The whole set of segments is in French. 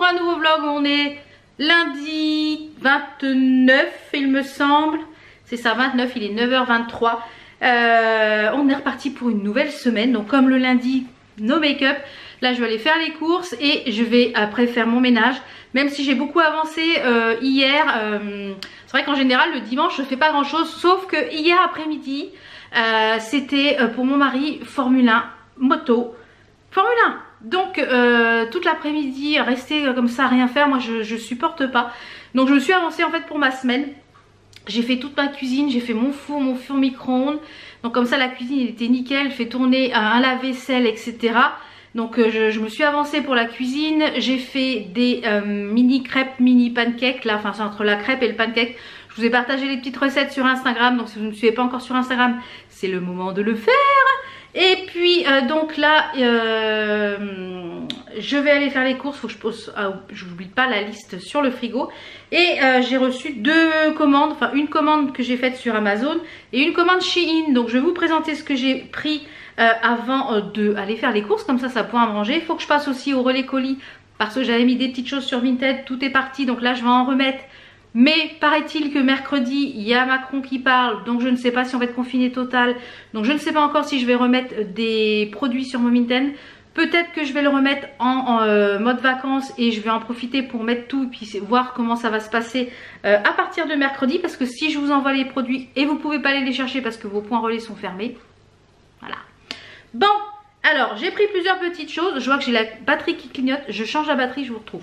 pour un nouveau vlog. On est lundi 29 il me semble. C'est ça, 29, il est 9h23. On est reparti pour une nouvelle semaine. Donc comme le lundi, no make-up. Là je vais aller faire les courses et je vais après faire mon ménage. Même si j'ai beaucoup avancé hier. C'est vrai qu'en général le dimanche je fais pas grand chose. Sauf que hier après-midi c'était pour mon mari Formule 1 moto. Formule 1. Donc toute l'après-midi rester comme ça à rien faire, moi je supporte pas. Donc je me suis avancée en fait pour ma semaine. J'ai fait toute ma cuisine, j'ai fait mon four micro-ondes. Donc comme ça la cuisine elle était nickel, fait tourner un lave-vaisselle etc. Donc je me suis avancée pour la cuisine. J'ai fait des mini crêpes, mini pancakes là, enfin c'est entre la crêpe et le pancake. Je vous ai partagé les petites recettes sur Instagram, donc si vous ne me suivez pas encore sur Instagram, c'est le moment de le faire. Et puis donc là je vais aller faire les courses, faut que je pose, je n'oublie pas la liste sur le frigo. Et j'ai reçu deux commandes, enfin une commande que j'ai faite sur Amazon et une commande Shein. Donc je vais vous présenter ce que j'ai pris avant de aller faire les courses, comme ça pourra me ranger. Il faut que je passe aussi au relais colis parce que j'avais mis des petites choses sur Vinted, tout est parti, donc là je vais en remettre. Mais paraît-il que mercredi, il y a Macron qui parle, donc je ne sais pas si on va être confiné total. Donc je ne sais pas encore si je vais remettre des produits sur mon Vinted. Peut-être que je vais le remettre en mode vacances et je vais en profiter pour mettre tout et puis voir comment ça va se passer à partir de mercredi. Parce que si je vous envoie les produits et vous ne pouvez pas aller les chercher parce que vos points relais sont fermés. Voilà. Bon, alors j'ai pris plusieurs petites choses. Je vois que j'ai la batterie qui clignote. Je change la batterie, je vous retrouve.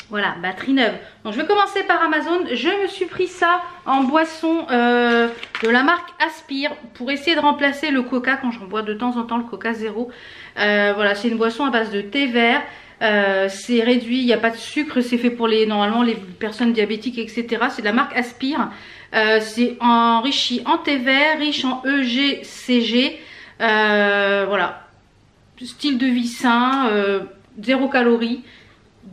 Voilà, batterie neuve. Donc je vais commencer par Amazon. Je me suis pris ça en boisson de la marque Aspire pour essayer de remplacer le coca quand j'en bois de temps en temps, le coca zéro. Voilà, c'est une boisson à base de thé vert. C'est réduit, il n'y a pas de sucre, c'est fait pour normalement les personnes diabétiques etc. C'est de la marque Aspire. C'est enrichi en thé vert, riche en EGCG. Voilà, style de vie sain, 0 calories.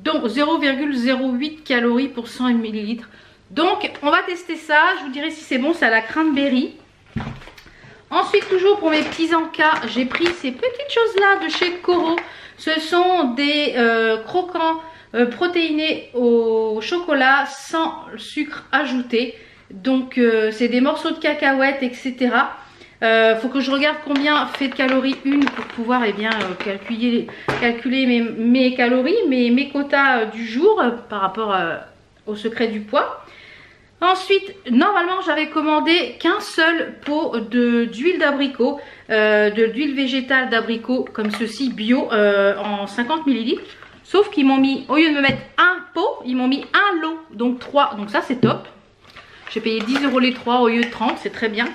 Donc 0,08 calories pour 100 ml. Donc on va tester ça. Je vous dirai si c'est bon. C'est à la cranberry. Ensuite toujours pour mes petits encas, j'ai pris ces petites choses là de chez Coro. Ce sont des croquants protéinés au chocolat sans sucre ajouté. Donc c'est des morceaux de cacahuètes etc. Faut que je regarde combien fait de calories une pour pouvoir calculer mes calories, mes quotas du jour par rapport au secret du poids. Ensuite, normalement j'avais commandé qu'un seul pot d'huile d'abricot, de l'huile végétale d'abricot comme ceci bio en 50 ml. Sauf qu'ils m'ont mis, au lieu de me mettre un pot, ils m'ont mis un lot, donc 3. Donc ça c'est top. J'ai payé 10 € les 3 au lieu de 30, c'est très bien.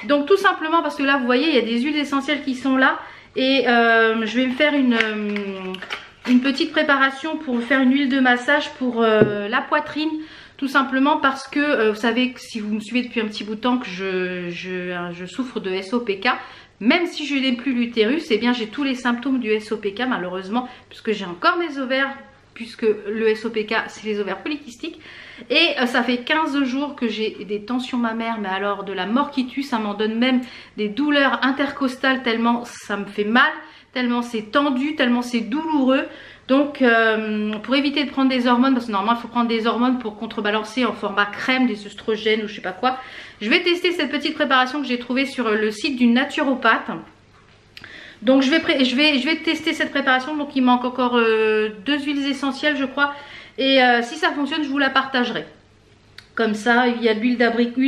Donc tout simplement parce que là vous voyez il y a des huiles essentielles qui sont là. Et je vais me faire une petite préparation pour faire une huile de massage pour la poitrine. Tout simplement parce que vous savez que si vous me suivez depuis un petit bout de temps que je souffre de SOPK. Même si je n'ai plus l'utérus, eh bien j'ai tous les symptômes du SOPK malheureusement. Puisque j'ai encore mes ovaires, puisque le SOPK c'est les ovaires polykystiques. Et ça fait 15 jours que j'ai des tensions mammaires, mais alors de la mort qui tue, ça m'en donne même des douleurs intercostales tellement ça me fait mal, tellement c'est tendu, tellement c'est douloureux. Donc pour éviter de prendre des hormones, parce que normalement il faut prendre des hormones pour contrebalancer en format crème, des œstrogènes ou je sais pas quoi. Je vais tester cette petite préparation que j'ai trouvée sur le site d'une naturopathe. Donc je vais tester cette préparation, donc il manque encore 2 huiles essentielles je crois. Et si ça fonctionne, je vous la partagerai. Comme ça, il y a l'huile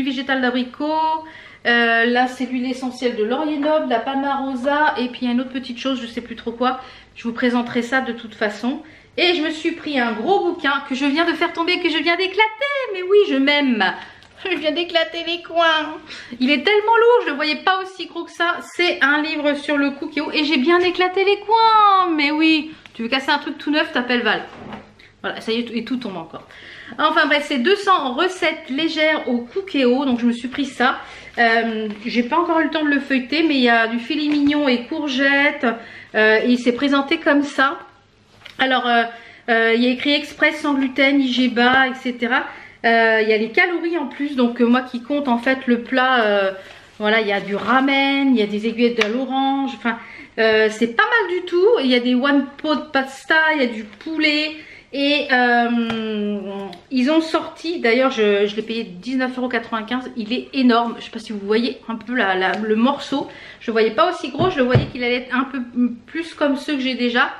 végétale d'abricot. Là, c'est l'huile essentielle de laurier noble, la palmarosa. Et puis, il y a une autre petite chose, je ne sais plus trop quoi. Je vous présenterai ça de toute façon. Et je me suis pris un gros bouquin que je viens de faire tomber, que je viens d'éclater. Mais oui, je m'aime. Je viens d'éclater les coins. Il est tellement lourd, je ne le voyais pas aussi gros que ça. C'est un livre sur le cookéo. Et j'ai bien éclaté les coins. Mais oui, tu veux casser un truc tout neuf, t'appelles Val. Voilà, ça y est, et tout tombe encore. Enfin bref, c'est 200 recettes légères au cookéo. Donc je me suis pris ça. J'ai pas encore eu le temps de le feuilleter, mais il y a du filet mignon et courgettes. Et il s'est présenté comme ça. Alors, il y a écrit express sans gluten, IG bas, etc. Il y a les calories en plus. Donc moi qui compte en fait le plat, voilà, il y a du ramen, il y a des aiguillettes de l'orange. Enfin, C'est pas mal du tout. Il y a des one pot pasta, il y a du poulet. Et ils ont sorti, d'ailleurs je l'ai payé 19,95 €. Il est énorme. Je sais pas si vous voyez un peu le morceau. Je le voyais pas aussi gros, je le voyais qu'il allait être un peu plus comme ceux que j'ai déjà.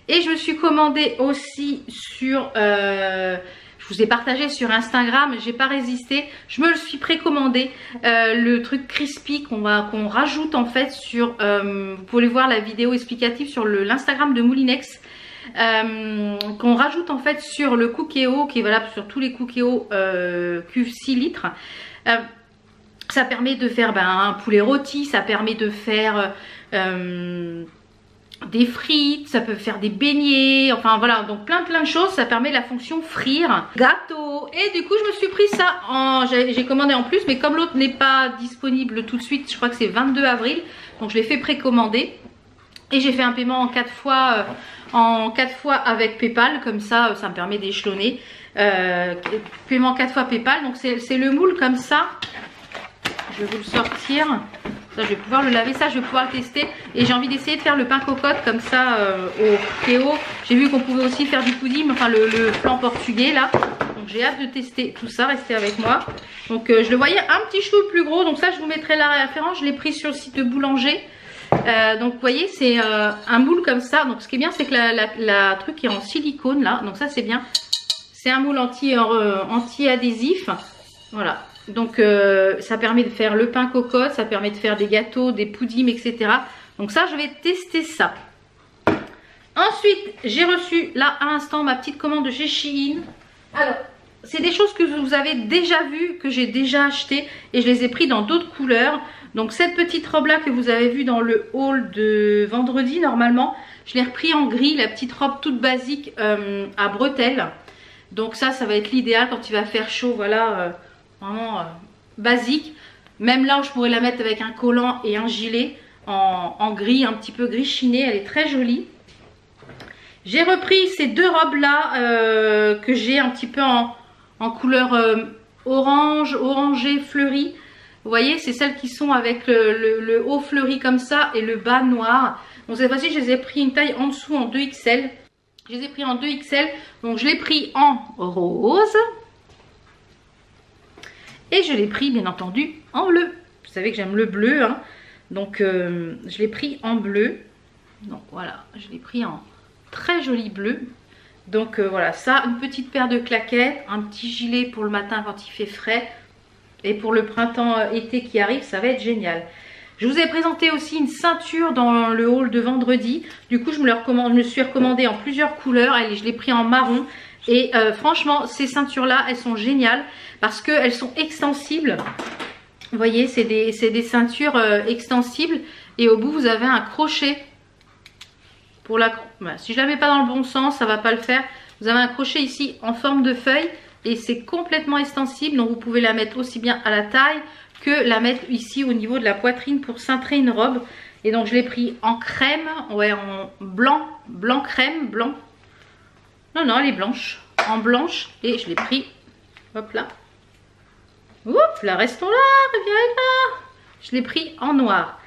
Et je me suis commandé aussi sur... je vous ai partagé sur Instagram, j'ai pas résisté, je me le suis précommandé, le truc crispy qu'on rajoute en fait sur, vous pouvez voir la vidéo explicative sur l'Instagram de Moulinex, qu'on rajoute en fait sur le Cookéo, qui est valable sur tous les Cookéo cuve 6 litres. Ça permet de faire un poulet rôti, ça permet de faire des frites, ça peut faire des beignets, enfin voilà, donc plein de choses. Ça permet la fonction frire, gâteau. Et du coup je me suis pris ça, j'ai commandé en plus, mais comme l'autre n'est pas disponible tout de suite, je crois que c'est 22 avril, donc je l'ai fait précommander. Et j'ai fait un paiement en 4 fois avec PayPal, comme ça ça me permet d'échelonner. Paiement 4 fois PayPal, donc c'est le moule comme ça. Je vais vous le sortir. Ça, je vais pouvoir le laver, ça je vais pouvoir le tester. Et j'ai envie d'essayer de faire le pain cocotte comme ça au Cookéo. J'ai vu qu'on pouvait aussi faire du pudding, enfin le flan portugais là. Donc j'ai hâte de tester tout ça, restez avec moi. Donc je le voyais un petit chou plus gros, donc ça je vous mettrai la référence. Je l'ai pris sur le site de Boulanger. Donc vous voyez c'est un moule comme ça. Donc ce qui est bien c'est que la truc est en silicone là, donc ça c'est bien. C'est un moule anti-adhésif. Voilà. Donc ça permet de faire le pain cocotte, ça permet de faire des gâteaux, des puddings, etc. Donc ça je vais tester ça. Ensuite j'ai reçu là à l'instant ma petite commande de chez Shein. Alors c'est des choses que vous avez déjà vues, que j'ai déjà acheté et je les ai pris dans d'autres couleurs. Donc cette petite robe là que vous avez vue dans le haul de vendredi normalement, je l'ai repris en gris, la petite robe toute basique à bretelles. Donc ça va être l'idéal quand il va faire chaud, voilà. Vraiment basique. Même là où je pourrais la mettre avec un collant et un gilet en gris, un petit peu gris chiné. Elle est très jolie. J'ai repris ces deux robes là que j'ai un petit peu en couleur orange, orangé, fleuri. Vous voyez, c'est celles qui sont avec le haut fleuri comme ça et le bas noir. Donc cette fois-ci je les ai pris une taille en dessous en 2XL. Je les ai pris en 2XL. Donc je l'ai pris en rose. Et je l'ai pris bien entendu en bleu. Vous savez que j'aime le bleu. Hein. Donc je l'ai pris en bleu. Donc voilà, je l'ai pris en très joli bleu. Donc voilà, ça, une petite paire de claquettes. Un petit gilet pour le matin quand il fait frais. Et pour le printemps-été qui arrive, ça va être génial. Je vous ai présenté aussi une ceinture dans le haul de vendredi. Du coup, je me suis recommandée en plusieurs couleurs. Je l'ai pris en marron. Et franchement, ces ceintures-là, elles sont géniales parce qu'elles sont extensibles. Vous voyez, c'est des ceintures extensibles. Et au bout, vous avez un crochet. Pour la... Voilà, si je ne la mets pas dans le bon sens, ça ne va pas le faire. Vous avez un crochet ici en forme de feuille. Et c'est complètement extensible. Donc, vous pouvez la mettre aussi bien à la taille que la mettre ici au niveau de la poitrine pour cintrer une robe. Et donc, je l'ai pris en crème. Ouais, en blanc. Blanc crème, blanc. Non, elle est blanche. En blanche. Et je l'ai pris. Hop là. Oups, là, restons là. Viens là. Je l'ai pris en noir.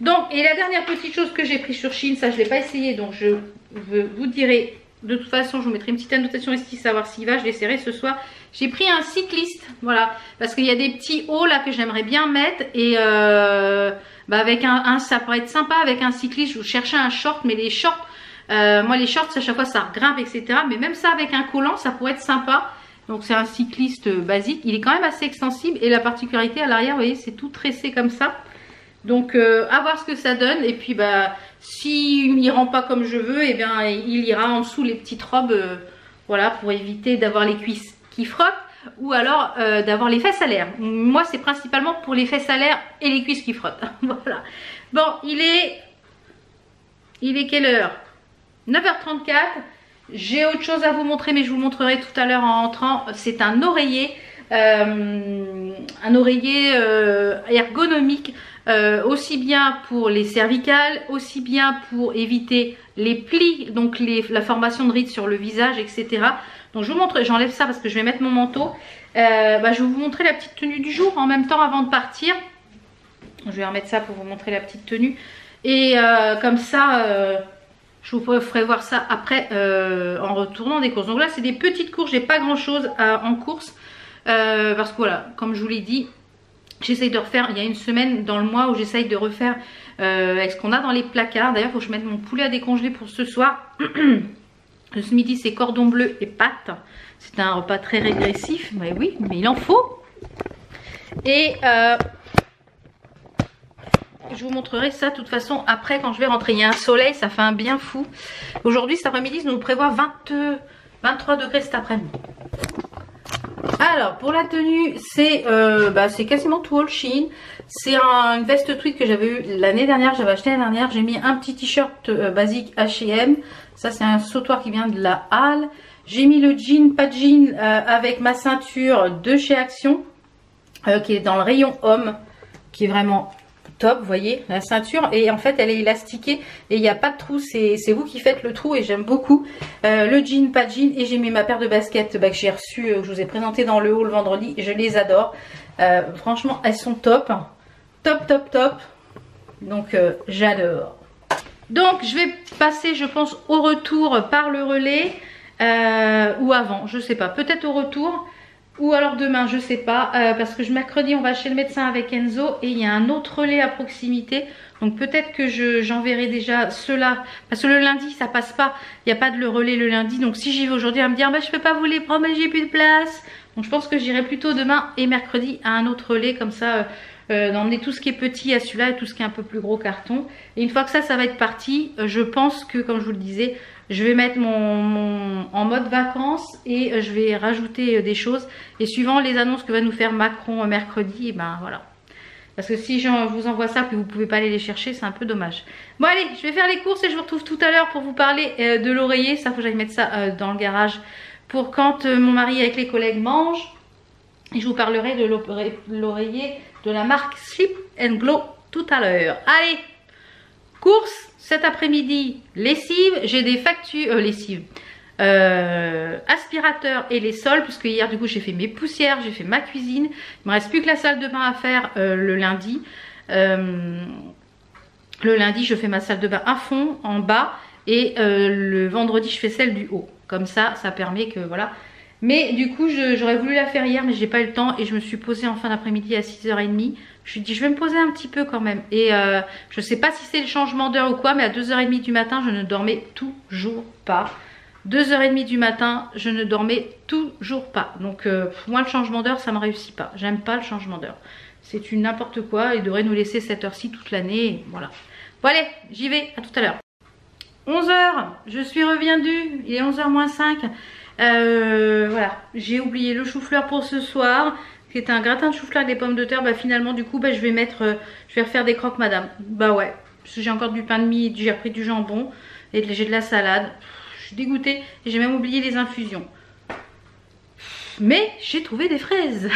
Donc, et la dernière petite chose que j'ai pris sur Shein, ça je ne l'ai pas essayé. Donc, je vous dirai. De toute façon, je vous mettrai une petite annotation ici, savoir s'il va. Je l'essaierai ce soir. J'ai pris un cycliste. Voilà. Parce qu'il y a des petits hauts là que j'aimerais bien mettre. Et avec ça pourrait être sympa avec un cycliste. Je vous cherchais un short. Mais les shorts. Moi les shorts à chaque fois ça grimpe etc, mais même ça avec un collant ça pourrait être sympa. Donc c'est un cycliste basique, il est quand même assez extensible et la particularité à l'arrière vous voyez c'est tout tressé comme ça. Donc à voir ce que ça donne et puis s'il n'ira pas comme je veux et bien il ira en dessous les petites robes voilà pour éviter d'avoir les cuisses qui frottent ou alors d'avoir les fesses à l'air. Moi c'est principalement pour les fesses à l'air et les cuisses qui frottent. Voilà. Bon il est quelle heure? 9h34, j'ai autre chose à vous montrer mais je vous le montrerai tout à l'heure en rentrant. C'est un oreiller ergonomique aussi bien pour les cervicales, aussi bien pour éviter les plis, donc la formation de rides sur le visage etc. Donc je vous montre, j'enlève ça parce que je vais mettre mon manteau. Je vais vous montrer la petite tenue du jour en même temps avant de partir. Je vais remettre ça pour vous montrer la petite tenue. Et comme ça, je vous ferai voir ça après en retournant des courses. Donc là, c'est des petites courses, j'ai pas grand chose en course. Parce que voilà, comme je vous l'ai dit, j'essaye de refaire, il y a une semaine dans le mois où j'essaye de refaire avec ce qu'on a dans les placards. D'ailleurs, il faut que je mette mon poulet à décongeler pour ce soir. Ce midi, c'est cordon bleu et pâtes. C'est un repas très régressif, mais oui, mais il en faut. Et je vous montrerai ça de toute façon après quand je vais rentrer. Il y a un soleil, ça fait un bien fou. Aujourd'hui, cet après-midi, nous prévoit 23 degrés cet après-midi. Alors pour la tenue, c'est quasiment tout all Shein. C'est une veste tweed que j'avais eu l'année dernière, j'avais acheté l'année dernière. J'ai mis un petit t-shirt basique H&M. Ça c'est un sautoir qui vient de la Halle. J'ai mis le jean, pas de jean, avec ma ceinture de chez Action, qui est dans le rayon homme, qui est vraiment top, vous voyez la ceinture, et en fait elle est élastiquée et il n'y a pas de trou, c'est vous qui faites le trou et j'aime beaucoup. Le jean, pas de jean, et j'ai mis ma paire de baskets que j'ai reçue, que je vous ai présenté dans le haul vendredi, je les adore. Franchement elles sont top, top, donc j'adore. Donc je vais passer, je pense, au retour par le relais, ou avant, je sais pas, peut-être au retour. Ou alors demain, je sais pas, parce que mercredi on va chez le médecin avec Enzo et il y a un autre relais à proximité. Donc peut-être que j'enverrai déjà ceux-là, parce que le lundi ça passe pas, il n'y a pas de le relais le lundi. Donc si j'y vais aujourd'hui, elle va me dire bah, je peux pas vous les prendre, mais j'ai plus de place. Donc je pense que j'irai plutôt demain et mercredi à un autre relais, comme ça d'emmener tout ce qui est petit à celui-là et tout ce qui est un peu plus gros carton. Et une fois que ça va être parti, je pense que, comme je vous le disais, je vais mettre en mode vacances et je vais rajouter des choses. Et suivant les annonces que va nous faire Macron mercredi, et ben voilà. Parce que si je vous envoie ça puis vous pouvez pas aller les chercher, c'est un peu dommage. Bon allez, je vais faire les courses et je vous retrouve tout à l'heure pour vous parler de l'oreiller. Ça, faut que j'aille mettre ça dans le garage pour quand mon mari avec les collègues mangent. Et je vous parlerai de l'oreiller de la marque Sleep and Glow tout à l'heure. Allez, course cet après-midi, lessive. J'ai des factures, lessive, aspirateur et les sols, puisque hier du coup j'ai fait mes poussières, j'ai fait ma cuisine. Il me reste plus que la salle de bain à faire le lundi. Le lundi je fais ma salle de bain à fond, en bas, et le vendredi je fais celle du haut. Comme ça, ça permet que voilà. Mais du coup j'aurais voulu la faire hier mais j'ai pas eu le temps et je me suis posée en fin d'après-midi à 6h30. Je me suis dit je vais me poser un petit peu quand même. Et je sais pas si c'est le changement d'heure ou quoi, mais à 2h30 du matin je ne dormais toujours pas. 2h30 du matin je ne dormais toujours pas. Donc moi le changement d'heure ça me réussit pas. J'aime pas le changement d'heure. C'est une n'importe quoi, il devrait nous laisser cette heure-ci toute l'année. Voilà. Bon allez, j'y vais, à tout à l'heure. 11h, je suis reviendue, il est 11h moins 5. Voilà, j'ai oublié le chou-fleur pour ce soir, qui était un gratin de chou-fleur avec des pommes de terre. Bah finalement du coup bah, je vais refaire des croque madame. Bah ouais, parce que j'ai encore du pain de mie, j'ai repris du jambon et j'ai de la salade. Je suis dégoûtée et j'ai même oublié les infusions. Mais j'ai trouvé des fraises.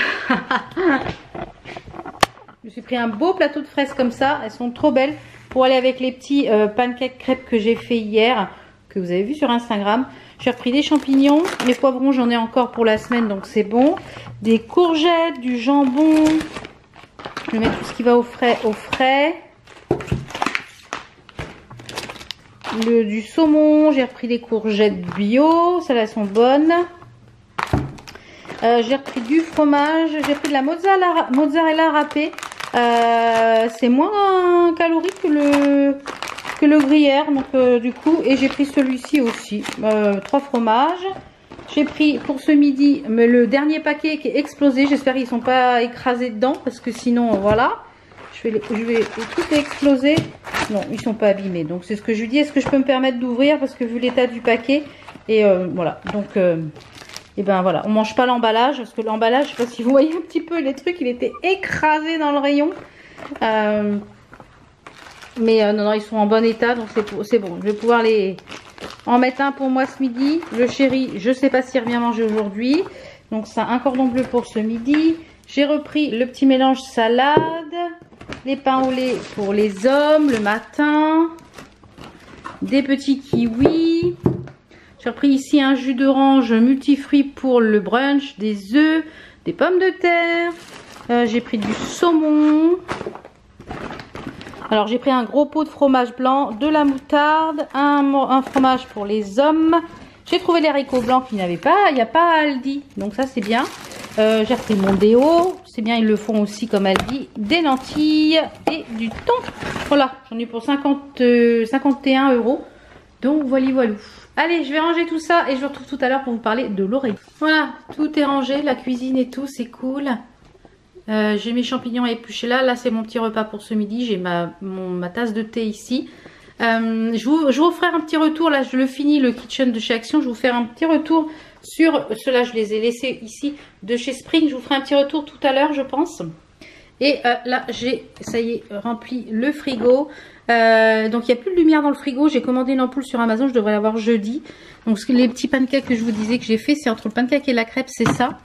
Je me suis pris un beau plateau de fraises comme ça, elles sont trop belles pour aller avec les petits pancakes crêpes que j'ai fait hier, que vous avez vu sur Instagram. J'ai repris des champignons, les poivrons j'en ai encore pour la semaine donc c'est bon. Des courgettes, du jambon. Je vais mettre tout ce qui va au frais. Du saumon, j'ai repris des courgettes bio, celles-là sont bonnes. J'ai repris du fromage, j'ai pris de la mozzarella râpée. C'est moins calorique que le gruyère, donc du coup, et j'ai pris celui-ci aussi, 3 fromages. J'ai pris pour ce midi le dernier paquet qui est explosé, j'espère qu'ils ne sont pas écrasés dedans parce que sinon voilà, je vais tout exploser. Non, ils ne sont pas abîmés, donc c'est ce que je lui dis, est-ce que je peux me permettre d'ouvrir parce que vu l'état du paquet, et voilà, donc et ben voilà, on mange pas l'emballage parce que l'emballage, je sais pas si vous voyez un petit peu les trucs, il était écrasé dans le rayon. Mais non, ils sont en bon état, donc c'est bon. Je vais pouvoir en mettre un pour moi ce midi. Le chéri, je sais pas s'il revient manger aujourd'hui. Donc ça, un cordon bleu pour ce midi. J'ai repris le petit mélange salade. Les pains au lait pour les hommes le matin. Des petits kiwis. J'ai repris ici un jus d'orange multifruits pour le brunch. Des œufs, des pommes de terre. J'ai pris du saumon. Alors j'ai pris un gros pot de fromage blanc, de la moutarde, un fromage pour les hommes. J'ai trouvé les haricots blancs qu'il n'y avait pas, il n'y a pas à Aldi, donc ça c'est bien. J'ai repris mon déo, c'est bien, ils le font aussi comme Aldi. Des lentilles et du thon. Voilà, j'en ai pour 51 €. Donc voilà, voilà. Allez, je vais ranger tout ça et je vous retrouve tout à l'heure pour vous parler de l'oreiller. Voilà, tout est rangé, la cuisine et tout, c'est cool. J'ai mes champignons épluchés là. Là, c'est mon petit repas pour ce midi. J'ai ma tasse de thé ici. Je vous ferai un petit retour. Là, je le finis, le kitchen de chez Action. Je vous ferai un petit retour sur ceux-là. Je les ai laissés ici de chez Spring. Je vous ferai un petit retour tout à l'heure, je pense. Et là, j'ai, ça y est, rempli le frigo. Donc, il n'y a plus de lumière dans le frigo. J'ai commandé une ampoule sur Amazon. Je devrais l'avoir jeudi. Donc, les petits pancakes que je vous disais que j'ai fait, c'est entre le pancake et la crêpe, c'est ça.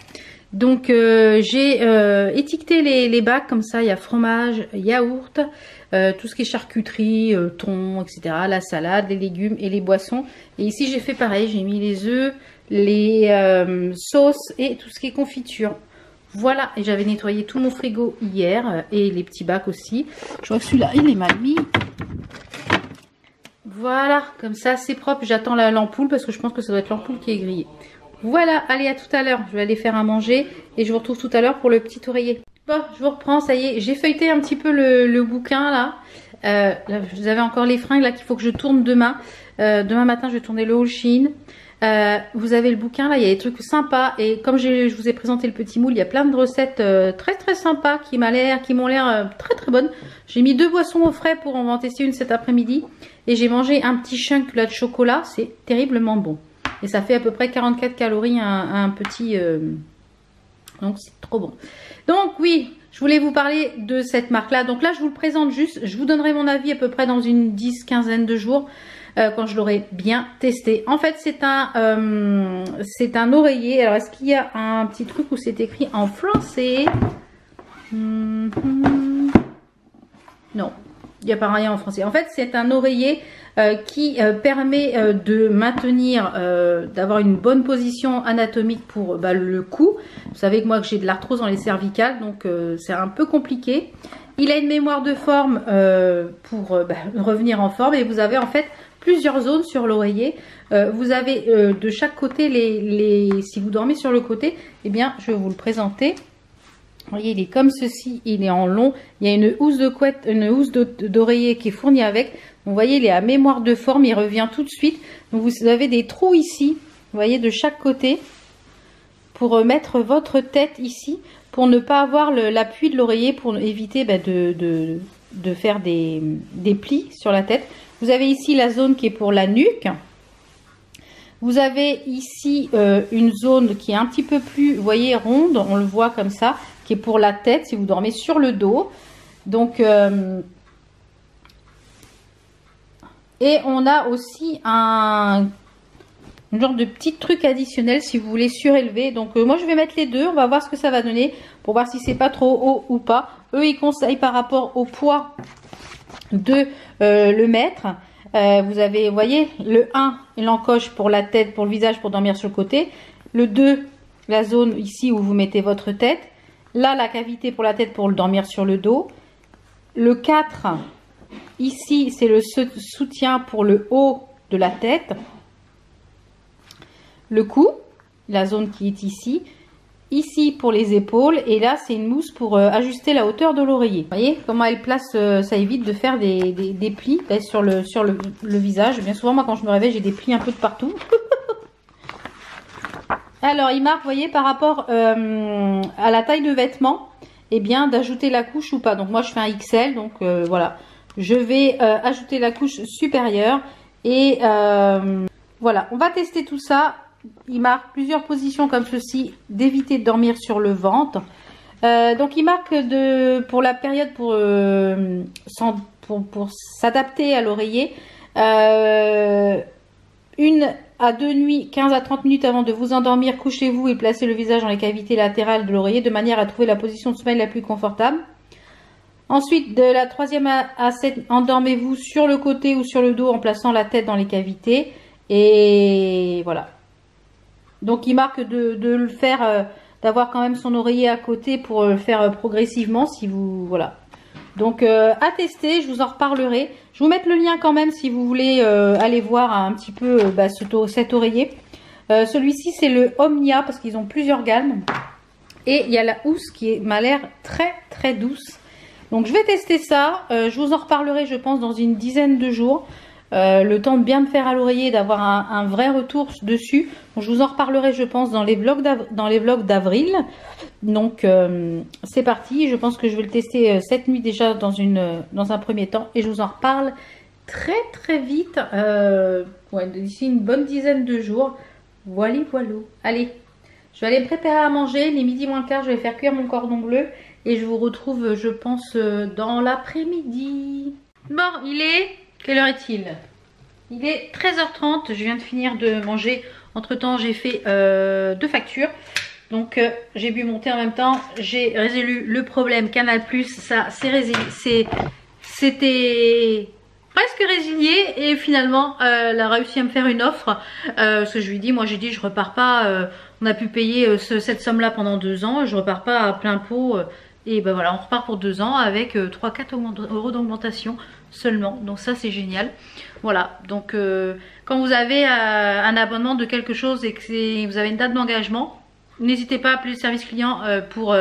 Donc j'ai étiqueté les bacs comme ça, il y a fromage, yaourt, tout ce qui est charcuterie, thon, etc. La salade, les légumes et les boissons. Et ici j'ai fait pareil, j'ai mis les œufs, les sauces et tout ce qui est confiture. Voilà, et j'avais nettoyé tout mon frigo hier et les petits bacs aussi. Je vois que celui-là il est mal mis. Voilà, comme ça c'est propre. J'attends l'ampoule parce que je pense que ça doit être l'ampoule qui est grillée. Voilà, allez, à tout à l'heure. Je vais aller faire à manger et je vous retrouve tout à l'heure pour le petit oreiller. Bon, je vous reprends, ça y est. J'ai feuilleté un petit peu le bouquin là. Vous avez encore les fringues là qu'il faut que je tourne demain. Demain matin, je vais tourner le haul Shein. Vous avez le bouquin là, il y a des trucs sympas. Et comme je vous ai présenté le petit moule, il y a plein de recettes très sympas qui m'ont l'air très bonnes. J'ai mis 2 boissons au frais pour en tester une cet après-midi. Et j'ai mangé un petit chunk là de chocolat. C'est terriblement bon. Et ça fait à peu près 44 calories un petit... Donc c'est trop bon. Donc oui, je voulais vous parler de cette marque-là. Donc là, je vous le présente juste. Je vous donnerai mon avis à peu près dans une 10-15aine de jours. Quand je l'aurai bien testé. En fait, c'est un oreiller. Alors, est-ce qu'il y a un petit truc où c'est écrit en français? Non. Il n'y a pas rien en français. En fait, c'est un oreiller qui permet de maintenir, d'avoir une bonne position anatomique pour le cou. Vous savez que moi, j'ai de l'arthrose dans les cervicales, donc c'est un peu compliqué. Il a une mémoire de forme pour revenir en forme. Et vous avez en fait plusieurs zones sur l'oreiller. Vous avez de chaque côté, si vous dormez sur le côté, eh bien, je vais vous le présenter. Vous voyez, il est comme ceci, il est en long. Il y a une housse de couette, une housse d'oreiller qui est fournie avec. Vous voyez, il est à mémoire de forme, il revient tout de suite. Donc vous avez des trous ici, vous voyez, de chaque côté, pour mettre votre tête ici, pour ne pas avoir l'appui de l'oreiller, pour éviter de faire des plis sur la tête. Vous avez ici la zone qui est pour la nuque. Vous avez ici une zone qui est un petit peu plus, vous voyez, ronde, on le voit comme ça, qui est pour la tête si vous dormez sur le dos. Donc, et on a aussi un genre de petit truc additionnel si vous voulez surélever. Donc, moi, je vais mettre les deux. On va voir ce que ça va donner pour voir si c'est pas trop haut ou pas. Eux, ils conseillent par rapport au poids de le mettre. Vous avez, vous voyez, le 1, l'encoche pour la tête, pour le visage, pour dormir sur le côté. Le 2, la zone ici où vous mettez votre tête. Là, la cavité pour la tête pour le dormir sur le dos. Le 4, ici, c'est le soutien pour le haut de la tête. Le cou, la zone qui est ici. Ici pour les épaules. Et là, c'est une mousse pour ajuster la hauteur de l'oreiller. Vous voyez comment elle place, ça évite de faire des plis sur le visage. Bien souvent, moi, quand je me réveille, j'ai des plis un peu de partout. Alors, il marque, vous voyez, par rapport à la taille de vêtements, eh bien, d'ajouter la couche ou pas. Donc, moi, je fais un XL, donc voilà. Je vais ajouter la couche supérieure et voilà. On va tester tout ça. Il marque plusieurs positions comme ceci, d'éviter de dormir sur le ventre. Donc, il marque pour la période pour s'adapter à l'oreiller. 1 à 2 nuits, 15 à 30 minutes avant de vous endormir, couchez-vous et placez le visage dans les cavités latérales de l'oreiller de manière à trouver la position de sommeil la plus confortable. Ensuite, de la 3e à 7, endormez-vous sur le côté ou sur le dos en plaçant la tête dans les cavités. Et voilà. Donc, il marque de le faire, d'avoir quand même son oreiller à côté pour le faire progressivement si vous, voilà. Donc à tester, je vous en reparlerai. Je vais vous mettre le lien quand même si vous voulez aller voir un petit peu cet oreiller. Celui-ci c'est le Omnia parce qu'ils ont plusieurs gammes. Et il y a la housse qui m'a l'air très très douce. Donc je vais tester ça. Je vous en reparlerai je pense dans une dizaine de jours. Le temps de bien me faire à l'oreiller, d'avoir un vrai retour dessus. Donc, je vous en reparlerai je pense dans les vlogs d'avril. Donc c'est parti, je pense que je vais le tester cette nuit déjà dans un premier temps. Et je vous en reparle très très vite, d'ici une bonne dizaine de jours. Voilà. Allez, je vais aller me préparer à manger, les midi moins le quart, je vais faire cuire mon cordon bleu. Et je vous retrouve je pense dans l'après-midi. Bon, quelle heure est-il? Il est 13h30, je viens de finir de manger. Entre temps j'ai fait 2 factures. Donc j'ai bu mon thé en même temps. J'ai résolu le problème Canal+. Ça c'était presque résilié. Et finalement elle a réussi à me faire une offre. Ce que je lui dis, moi j'ai dit je repars pas. On a pu payer cette somme là pendant 2 ans. Je repars pas à plein pot. Et ben voilà, on repart pour 2 ans avec 3-4 € d'augmentation seulement. Donc ça c'est génial. Voilà, donc quand vous avez un abonnement de quelque chose et que vous avez une date d'engagement, n'hésitez pas à appeler le service client pour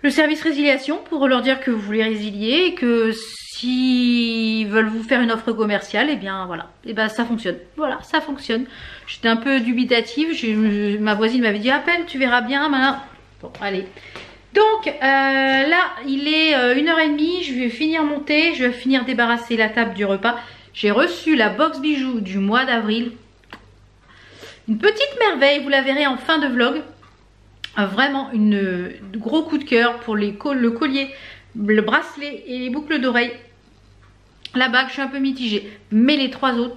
le service résiliation, pour leur dire que vous voulez résilier et que s'ils veulent vous faire une offre commerciale, et bien voilà, et ben ça fonctionne. Voilà, ça fonctionne. J'étais un peu dubitative, ma voisine m'avait dit appelle, tu verras bien. Maintenant, bon allez. Donc là il est 1h30, je vais finir mon thé, je vais finir débarrasser la table du repas. J'ai reçu la box bijoux du mois d'avril. Une petite merveille, vous la verrez en fin de vlog. Vraiment gros coup de cœur pour le collier, le bracelet et les boucles d'oreilles. La bague, je suis un peu mitigée. Mais les 3 autres,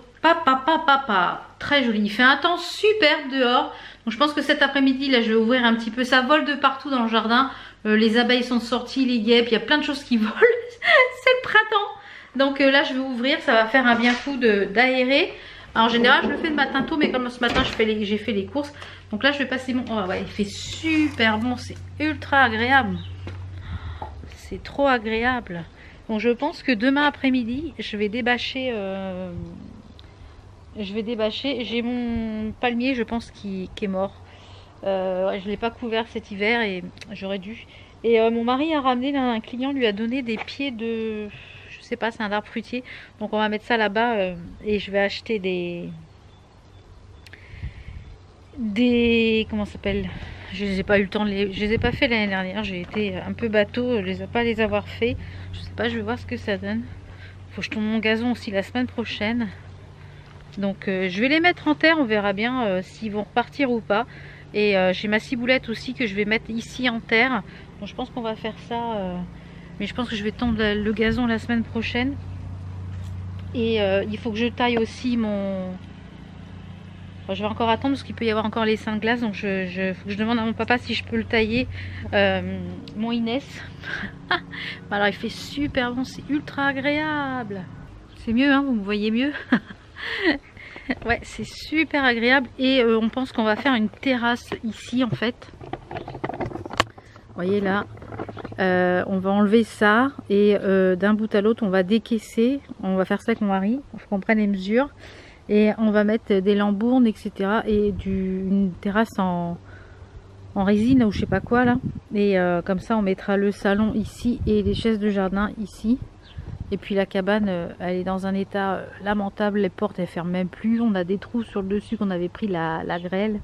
très joli. Il fait un temps superbe dehors. Donc je pense que cet après-midi, là je vais ouvrir un petit peu. Ça vole de partout dans le jardin. Les abeilles sont sorties, les guêpes, il y a plein de choses qui volent. C'est le printemps. Donc là je vais ouvrir, ça va faire un bien fou d'aérer. En général je le fais le matin tôt, mais comme ce matin j'ai fait les courses. Donc là je vais passer mon... Oh ouais, il fait super bon, c'est ultra agréable. C'est trop agréable. Donc je pense que demain après-midi je vais débâcher... j'ai mon palmier je pense qui est mort. Je ne l'ai pas couvert cet hiver et j'aurais dû. Et mon mari a ramené, là, un client lui a donné des pieds de... Je sais pas, c'est un arbre fruitier. Donc on va mettre ça là-bas et je vais acheter comment ça s'appelle, je les ai pas eu le temps je les ai pas fait l'année dernière, j'ai été un peu bateau, je les ai pas les avoir fait. Je sais pas, je vais voir ce que ça donne. Faut que je tourne mon gazon aussi la semaine prochaine. Donc je vais les mettre en terre, on verra bien s'ils vont repartir ou pas. Et j'ai ma ciboulette aussi que je vais mettre ici en terre. Donc je pense qu'on va faire ça. Mais je pense que je vais tondre le gazon la semaine prochaine. Et il faut que je taille aussi mon... Enfin, je vais encore attendre parce qu'il peut y avoir encore les seins de glace. Donc faut que je demande à mon papa si je peux le tailler. Mon Inès. Alors il fait super bon, c'est ultra agréable. C'est mieux, hein, vous me voyez mieux. Ouais, c'est super agréable. Et on pense qu'on va faire une terrasse ici en fait. Vous voyez là. On va enlever ça et d'un bout à l'autre on va décaisser. On va faire ça avec mon mari. Il faut qu'on prenne les mesures. Et on va mettre des lambournes, etc. Et une terrasse en résine ou je sais pas quoi là. Et comme ça on mettra le salon ici et les chaises de jardin ici. Et puis la cabane elle est dans un état lamentable. Les portes elles ferment même plus. On a des trous sur le dessus qu'on avait pris la grêle.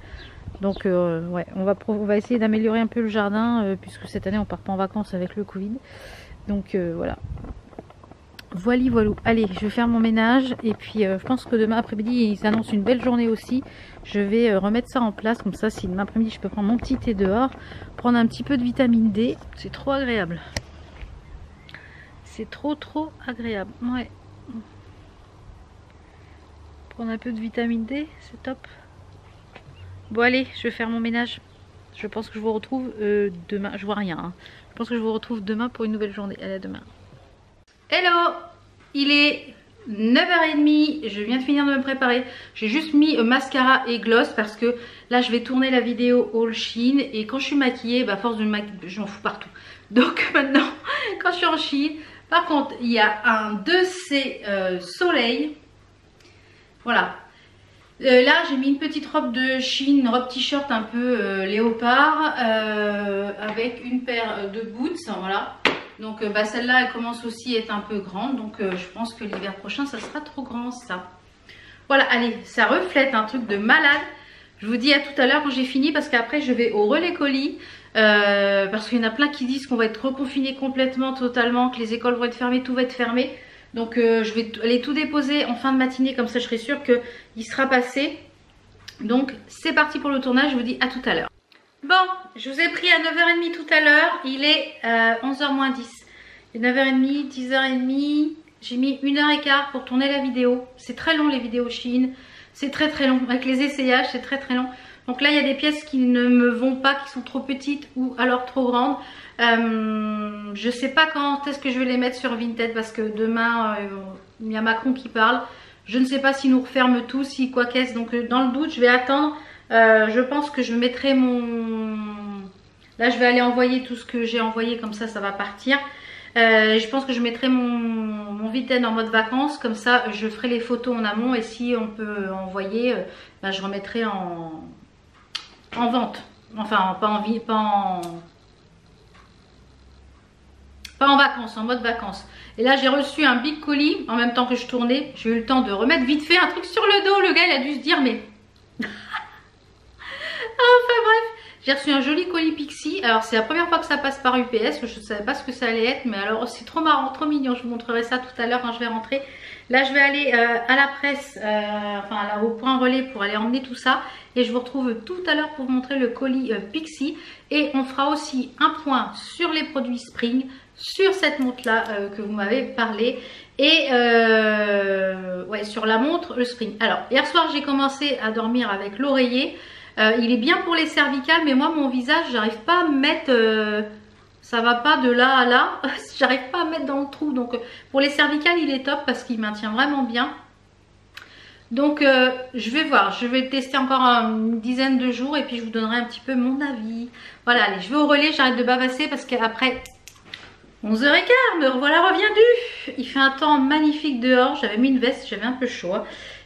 Donc ouais, on va essayer d'améliorer un peu le jardin puisque cette année on part pas en vacances avec le Covid. Donc voilà. Voilà. Allez, je vais faire mon ménage et puis je pense que demain après-midi ils annoncent une belle journée aussi. Je vais remettre ça en place comme ça si demain après-midi je peux prendre mon petit thé dehors, prendre un petit peu de vitamine D. C'est trop agréable. C'est trop agréable. Ouais. Prendre un peu de vitamine D, c'est top. Bon allez, je vais faire mon ménage. Je pense que je vous retrouve demain. Je vois rien. Hein. Je pense que je vous retrouve demain pour une nouvelle journée. Allez, à demain. Hello, il est 9h30, je viens de finir de me préparer. J'ai juste mis mascara et gloss parce que là je vais tourner la vidéo haul Shein et quand je suis maquillée, bah force de me maquiller, j'en fous partout. Donc maintenant, quand je suis en Chine, par contre, il y a un de ces soleils. Voilà. Là, j'ai mis une petite robe de Chine, une robe t-shirt un peu léopard, avec une paire de boots, voilà. Donc celle-là, elle commence aussi à être un peu grande, donc je pense que l'hiver prochain, ça sera trop grand, ça. Voilà, allez, ça reflète un truc de malade. Je vous dis à tout à l'heure quand j'ai fini, parce qu'après, je vais au relais colis, parce qu'il y en a plein qui disent qu'on va être reconfiné complètement, totalement, que les écoles vont être fermées, tout va être fermé. Donc je vais aller tout déposer en fin de matinée, comme ça je serai sûre qu'il sera passé. Donc c'est parti pour le tournage, je vous dis à tout à l'heure. Bon, je vous ai pris à 9h30 tout à l'heure, il est 11h moins 10. Il est 9h30, 10h30, j'ai mis 1h15 pour tourner la vidéo. C'est très long les vidéos Chine, c'est très long, avec les essayages c'est très long. Donc là il y a des pièces qui ne me vont pas, qui sont trop petites ou alors trop grandes. Je sais pas quand est-ce que je vais les mettre sur Vinted parce que demain il y a Macron qui parle. Je ne sais pas s'il nous referme tout, si quoi qu'est-ce. Donc dans le doute je vais attendre. Je pense que je mettrai mon... Là je vais aller envoyer tout ce que j'ai envoyé, comme ça va partir. Je pense que je mettrai mon Vinted en mode vacances, comme ça je ferai les photos en amont et si on peut envoyer, je remettrai en vente. Enfin pas en vacances, en mode vacances. Et là j'ai reçu un big colis en même temps que je tournais. J'ai eu le temps de remettre vite fait un truc sur le dos. Le gars il a dû se dire mais... Enfin bref, j'ai reçu un joli colis Pixi. Alors c'est la première fois que ça passe par UPS. Je ne savais pas ce que ça allait être, mais alors c'est trop marrant, trop mignon. Je vous montrerai ça tout à l'heure quand je vais rentrer. Là je vais aller à la presse, enfin là, au point relais pour aller emmener tout ça. Et je vous retrouve tout à l'heure pour vous montrer le colis Pixi. Et on fera aussi un point sur les produits Spring, sur cette montre là que vous m'avez parlé. Et ouais, sur la montre, le Spring. Alors hier soir j'ai commencé à dormir avec l'oreiller. Il est bien pour les cervicales, mais moi mon visage j'arrive pas à me mettre, ça va pas de là à là, j'arrive pas à me mettre dans le trou. Donc pour les cervicales il est top parce qu'il maintient vraiment bien. Donc je vais voir, je vais le tester encore une dizaine de jours et puis je vous donnerai un petit peu mon avis. Voilà, allez, je vais au relais, j'arrête de bavasser parce qu'après 11h15, me revoilà reviendue. Il fait un temps magnifique dehors, j'avais mis une veste, j'avais un peu chaud.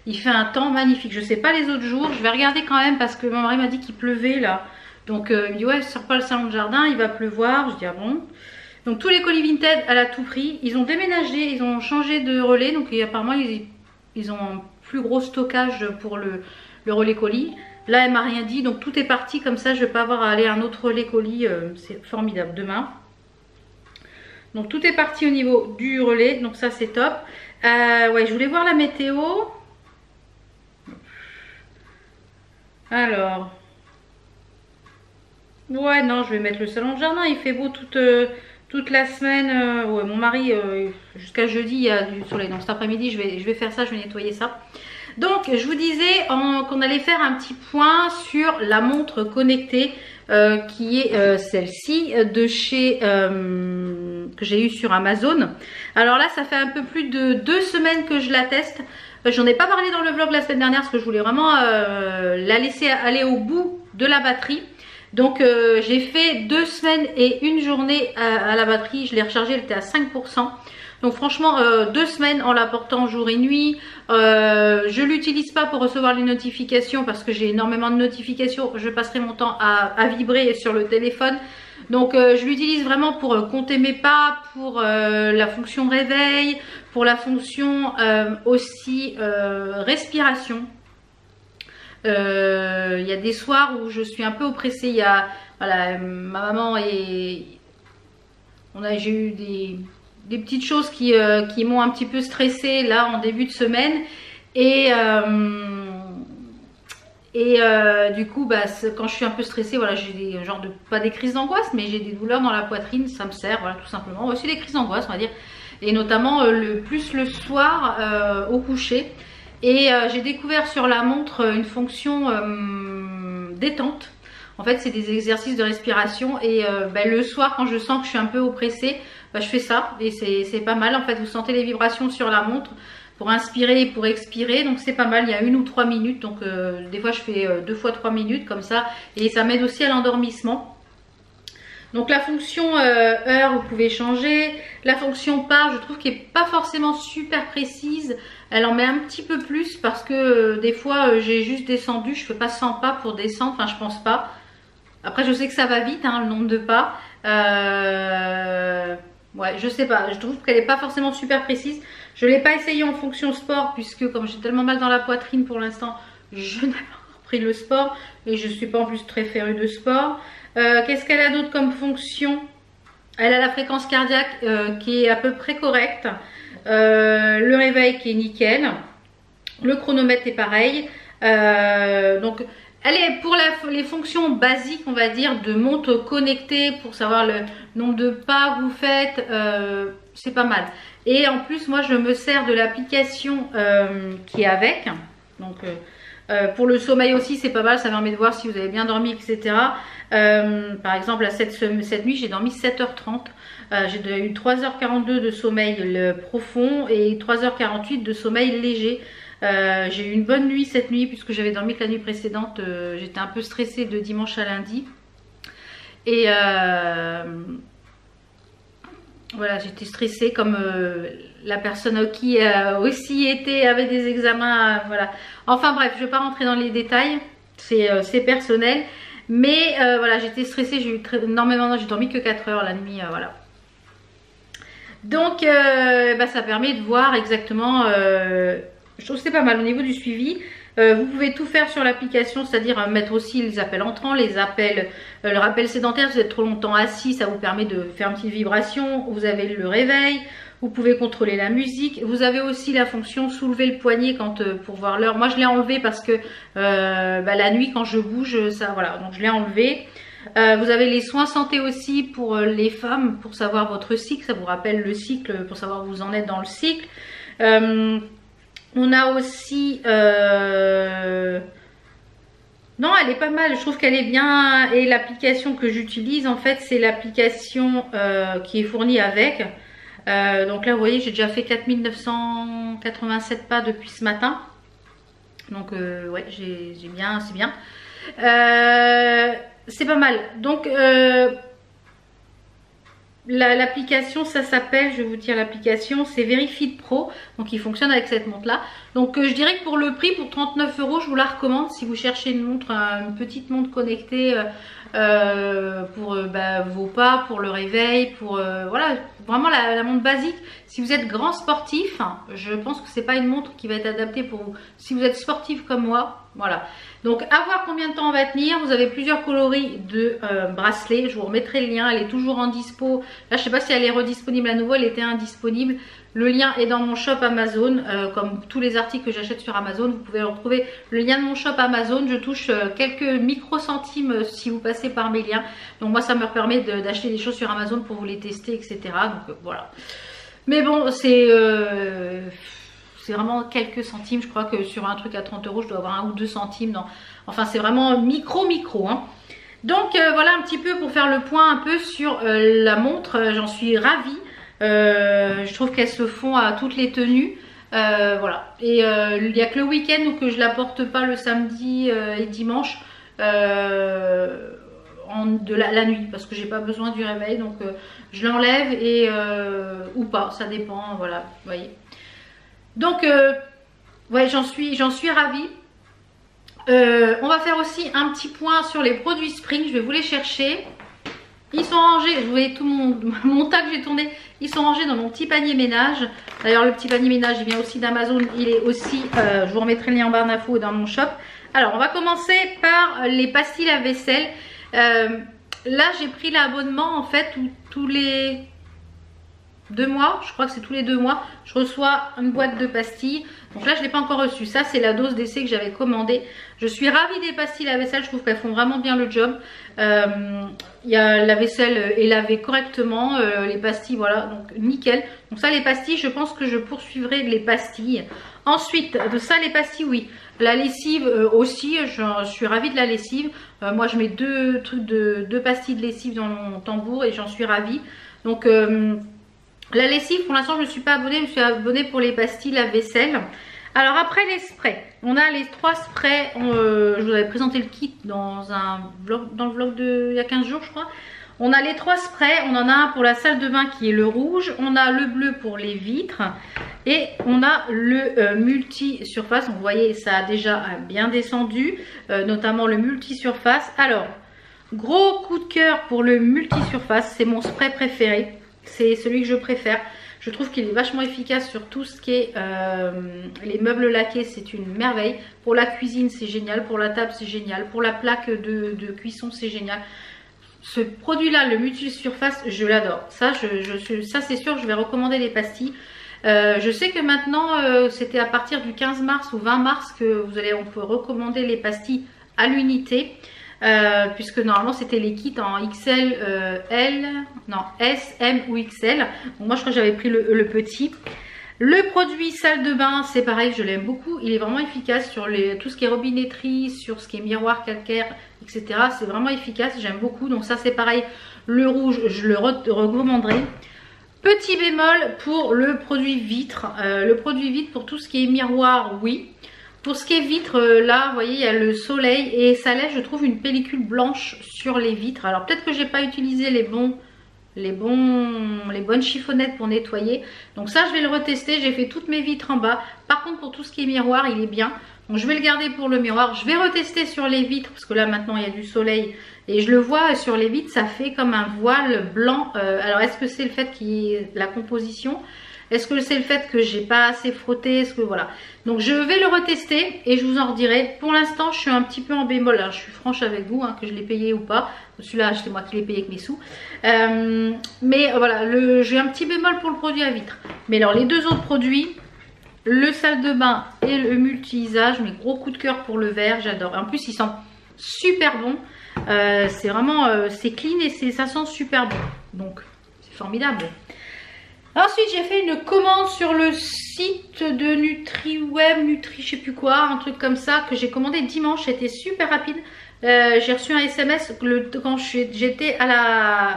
Il fait un temps magnifique, je sais pas les autres jours, je vais regarder quand même parce que mon mari m'a dit qu'il pleuvait là. Donc il me dit ouais, sors pas le salon de jardin, il va pleuvoir. Je dis ah bon. Donc tous les colis Vinted à la tout prix, ils ont déménagé, ils ont changé de relais, donc apparemment ils ont un plus gros stockage pour le relais colis. Là elle m'a rien dit, donc tout est parti comme ça, je vais pas avoir à aller à un autre relais colis, c'est formidable demain. Donc tout est parti au niveau du relais, donc ça c'est top. Ouais, je voulais voir la météo. Alors, ouais, non, je vais mettre le salon de jardin. Il fait beau toute la semaine. Ouais, mon mari, jusqu'à jeudi, il y a du soleil. Donc cet après-midi, je vais faire ça, je vais nettoyer ça. Donc, je vous disais qu'on allait faire un petit point sur la montre connectée qui est celle-ci de chez que j'ai eu sur Amazon. Alors là, ça fait un peu plus de 2 semaines que je la teste. J'en ai pas parlé dans le vlog la semaine dernière parce que je voulais vraiment la laisser aller au bout de la batterie. Donc j'ai fait 2 semaines et une journée à la batterie. Je l'ai rechargée, elle était à 5%. Donc franchement 2 semaines en la portant jour et nuit. Je l'utilise pas pour recevoir les notifications parce que j'ai énormément de notifications. Je passerai mon temps à vibrer sur le téléphone. Donc je l'utilise vraiment pour compter mes pas, pour la fonction réveil, pour la fonction aussi respiration. Il y a des soirs où je suis un peu oppressée. Il y a, voilà, ma maman et j'ai eu des petites choses qui m'ont un petit peu stressée là en début de semaine. Du coup, quand je suis un peu stressée, voilà, j'ai des genres de, pas des crises d'angoisse, mais j'ai des douleurs dans la poitrine, ça me sert, voilà, tout simplement. Aussi des crises d'angoisse, on va dire, et notamment plus le soir au coucher. Et j'ai découvert sur la montre une fonction détente. En fait, c'est des exercices de respiration et le soir, quand je sens que je suis un peu oppressée, je fais ça et c'est pas mal. En fait, vous sentez les vibrations sur la montre pour inspirer et pour expirer, donc c'est pas mal. Il y a 1 ou 3 minutes, donc des fois je fais 2 fois 3 minutes comme ça et ça m'aide aussi à l'endormissement. Donc la fonction heure, vous pouvez changer. La fonction pas, je trouve qu'elle n'est pas forcément super précise. Elle en met un petit peu plus parce que des fois j'ai juste descendu, je fais pas 100 pas pour descendre, enfin je pense pas. Après je sais que ça va vite, hein, le nombre de pas. Ouais, je sais pas, je trouve qu'elle n'est pas forcément super précise. Je ne l'ai pas essayé en fonction sport puisque comme j'ai tellement mal dans la poitrine pour l'instant, je n'ai pas encore pris le sport et je ne suis pas en plus très férue de sport. Qu'est-ce qu'elle a d'autre comme fonction? Elle a la fréquence cardiaque qui est à peu près correcte. Le réveil qui est nickel. Le chronomètre est pareil. Donc elle est pour les fonctions basiques, on va dire, de montre connectée pour savoir le nombre de pas que vous faites. C'est pas mal. Et en plus, moi, je me sers de l'application qui est avec. Donc pour le sommeil aussi, c'est pas mal. Ça permet de voir si vous avez bien dormi, etc. Par exemple, cette nuit, j'ai dormi 7h30. J'ai eu 3h42 de sommeil profond et 3h48 de sommeil léger. J'ai eu une bonne nuit cette nuit puisque j'avais dormi que la nuit précédente. J'étais un peu stressée de dimanche à lundi. Et voilà, j'étais stressée comme la personne qui aussi avait des examens. Voilà. Enfin bref, je ne vais pas rentrer dans les détails. C'est personnel. Mais voilà, j'étais stressée. J'ai eu énormément, j'ai dormi que 4 heures la nuit. Voilà. Donc ça permet de voir exactement... je trouve que c'est pas mal au niveau du suivi. Vous pouvez tout faire sur l'application, c'est-à-dire mettre aussi les appels entrants, les appels, le rappel sédentaire. Si vous êtes trop longtemps assis, ça vous permet de faire une petite vibration. Vous avez le réveil, vous pouvez contrôler la musique. Vous avez aussi la fonction soulever le poignet pour voir l'heure. Moi, je l'ai enlevé parce que la nuit, quand je bouge, ça, voilà, donc je l'ai enlevé. Vous avez les soins santé aussi pour les femmes, pour savoir votre cycle. Ça vous rappelle le cycle, pour savoir où vous en êtes dans le cycle. On a aussi... Non, elle est pas mal. Je trouve qu'elle est bien. Et l'application que j'utilise, en fait, c'est l'application qui est fournie avec. Donc là, vous voyez, j'ai déjà fait 4987 pas depuis ce matin. Donc, ouais, c'est bien. C'est pas mal. Donc, l'application, ça s'appelle, je vais vous dire l'application, c'est Verifit Pro. Donc il fonctionne avec cette montre là. Donc je dirais que pour le prix, pour 39 €, je vous la recommande si vous cherchez une montre, une petite montre connectée pour vos pas, pour le réveil, pour voilà, vraiment la montre basique. Si vous êtes grand sportif, je pense que c'est pas une montre qui va être adaptée pour vous. Si vous êtes sportif comme moi, voilà. Donc à voir combien de temps on va tenir. Vous avez plusieurs coloris de bracelets. Je vous remettrai le lien. Elle est toujours en dispo. Là je sais pas si elle est redisponible à nouveau. Elle était indisponible. Le lien est dans mon shop Amazon. Comme tous les articles que j'achète sur Amazon, vous pouvez retrouver le lien de mon shop Amazon. Je touche quelques micro-centimes si vous passez par mes liens. Donc moi ça me permet d'acheter des choses sur Amazon pour vous les tester, etc. Donc voilà. Mais bon, c'est vraiment quelques centimes. Je crois que sur un truc à 30 €, je dois avoir 1 ou 2 centimes. Non. Enfin, c'est vraiment micro. Hein. Donc, voilà un petit peu pour faire le point un peu sur la montre. J'en suis ravie. Je trouve qu'elles se font à toutes les tenues. Voilà. Et il n'y a que le week-end où que je la porte pas le samedi et dimanche. De la nuit parce que j'ai pas besoin du réveil, donc je l'enlève et ou pas, ça dépend, voilà, vous voyez. Donc ouais, j'en suis ravie. On va faire aussi un petit point sur les produits Spring. Je vais vous les chercher. Ils sont rangés, vous voyez tout mon tas que j'ai tourné, ils sont rangés dans mon petit panier ménage. D'ailleurs le petit panier ménage il vient aussi d'Amazon, il est aussi, je vous remettrai le lien en barre d'infos dans mon shop. Alors on va commencer par les pastilles à vaisselle. Là j'ai pris l'abonnement en fait tous les 2 mois, je crois que c'est tous les 2 mois, je reçois une boîte de pastilles. Donc là je ne l'ai pas encore reçu, ça c'est la dose d'essai que j'avais commandée. Je suis ravie des pastilles à vaisselle, je trouve qu'elles font vraiment bien le job. Il y a la vaisselle est lavée correctement, les pastilles voilà, donc nickel. Donc ça les pastilles, je pense que je poursuivrai les pastilles. Ensuite de ça les pastilles, oui. La lessive aussi, je suis ravie de la lessive. Moi je mets 2 pastilles de lessive dans mon tambour et j'en suis ravie. Donc la lessive pour l'instant je ne me suis pas abonnée, je me suis abonnée pour les pastilles la vaisselle. Alors après les sprays, on a les 3 sprays, je vous avais présenté le kit dans le vlog il y a 15 jours je crois. On a les 3 sprays, on en a un pour la salle de bain qui est le rouge, on a le bleu pour les vitres et on a le multi-surface. Vous voyez, ça a déjà bien descendu, notamment le multi-surface. Alors, gros coup de cœur pour le multi-surface, c'est mon spray préféré, c'est celui que je préfère. Je trouve qu'il est vachement efficace sur tout ce qui est les meubles laqués, c'est une merveille. Pour la cuisine, c'est génial, pour la table, c'est génial, pour la plaque de cuisson, c'est génial. Ce produit-là, le multi-surface, je l'adore. Ça, ça c'est sûr, je vais recommander les pastilles. Je sais que maintenant, c'était à partir du 15 mars ou 20 mars que on peut recommander les pastilles à l'unité. Puisque normalement c'était les kits en XL, S, M ou XL. Donc moi je crois que j'avais pris le petit. Le produit salle de bain, c'est pareil, je l'aime beaucoup. Il est vraiment efficace sur tout ce qui est robinetterie, sur ce qui est miroir calcaire, etc. C'est vraiment efficace, j'aime beaucoup. Donc ça c'est pareil, le rouge, je le recommanderai. Petit bémol pour le produit vitre. Le produit vitre pour tout ce qui est miroir, oui. Pour ce qui est vitre, là, vous voyez, il y a le soleil et ça laisse, je trouve, une pellicule blanche sur les vitres. Alors peut-être que j'ai pas utilisé les bonnes chiffonnettes pour nettoyer. Donc ça, je vais le retester. J'ai fait toutes mes vitres en bas. Par contre, pour tout ce qui est miroir, il est bien. Donc je vais le garder pour le miroir. Je vais retester sur les vitres parce que là, maintenant, il y a du soleil. Et je le vois sur les vitres, ça fait comme un voile blanc. Alors, est-ce que c'est le fait qu'il y ait la composition ? Est-ce que c'est le fait que j'ai pas assez frotté? Est-ce que voilà. Donc je vais le retester et je vous en redirai. Pour l'instant, je suis un petit peu en bémol. Alors, je suis franche avec vous, que je l'ai payé ou pas. Celui-là, c'est moi qui l'ai payé avec mes sous. Mais voilà, j'ai un petit bémol pour le produit à vitre. Mais alors, les deux autres produits, le salle de bain et le multi-usage, mes gros coup de cœur pour le verre, j'adore. En plus, il sent super bon. C'est vraiment, c'est clean et ça sent super bon. Donc, c'est formidable. Ensuite, j'ai fait une commande sur le site de NutriWeb, je sais plus quoi, un truc comme ça, que j'ai commandé dimanche. C'était super rapide. J'ai reçu un SMS quand j'étais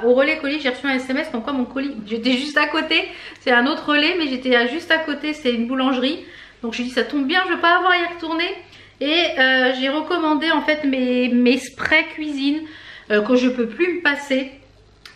au relais colis. J'ai reçu un SMS comme quoi mon colis, j'étais juste à côté. C'est un autre relais, mais j'étais juste à côté. C'est une boulangerie. Donc je dis ça tombe bien, je ne vais pas avoir à y retourner. Et j'ai recommandé en fait mes sprays cuisine que je ne peux plus me passer.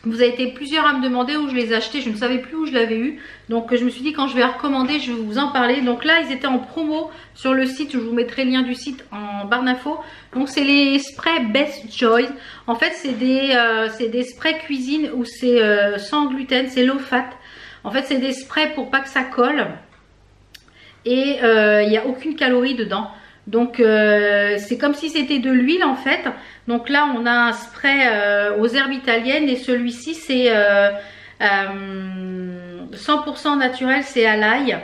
Vous avez été plusieurs à me demander où je les achetais, je ne savais plus où je l'avais eu. Donc je me suis dit quand je vais recommander, je vais vous en parler. Donc là, ils étaient en promo sur le site, je vous mettrai le lien du site en barre d'infos. Donc c'est les sprays Best Choice. En fait, c'est des sprays cuisine où c'est sans gluten, c'est low fat. En fait, c'est des sprays pour pas que ça colle. Et il n'y a aucune calorie dedans. Donc c'est comme si c'était de l'huile en fait. Donc là on a un spray aux herbes italiennes et celui-ci c'est 100% naturel, c'est à l'ail.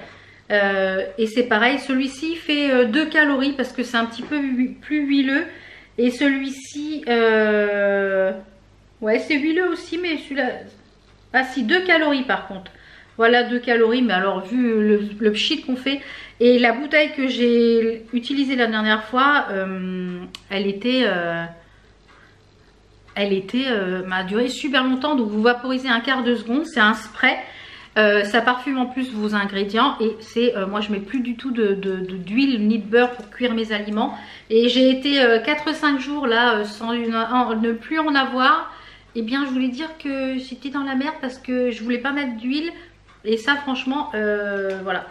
Et c'est pareil, celui-ci fait 2 calories parce que c'est un petit peu plus huileux. Et celui-ci, ouais c'est huileux aussi mais celui-là, ah si 2 calories par contre. Voilà 2 calories, mais alors vu le pchit qu'on fait. Et la bouteille que j'ai utilisée la dernière fois, m'a duré super longtemps. Donc vous vaporisez un quart de seconde, c'est un spray. Ça parfume en plus vos ingrédients. Et c'est, moi je mets plus du tout d'huile ni de beurre pour cuire mes aliments. Et j'ai été 4-5 jours là sans ne plus en avoir. Et bien je voulais dire que j'étais dans la merde parce que je voulais pas mettre d'huile. Et ça franchement voilà,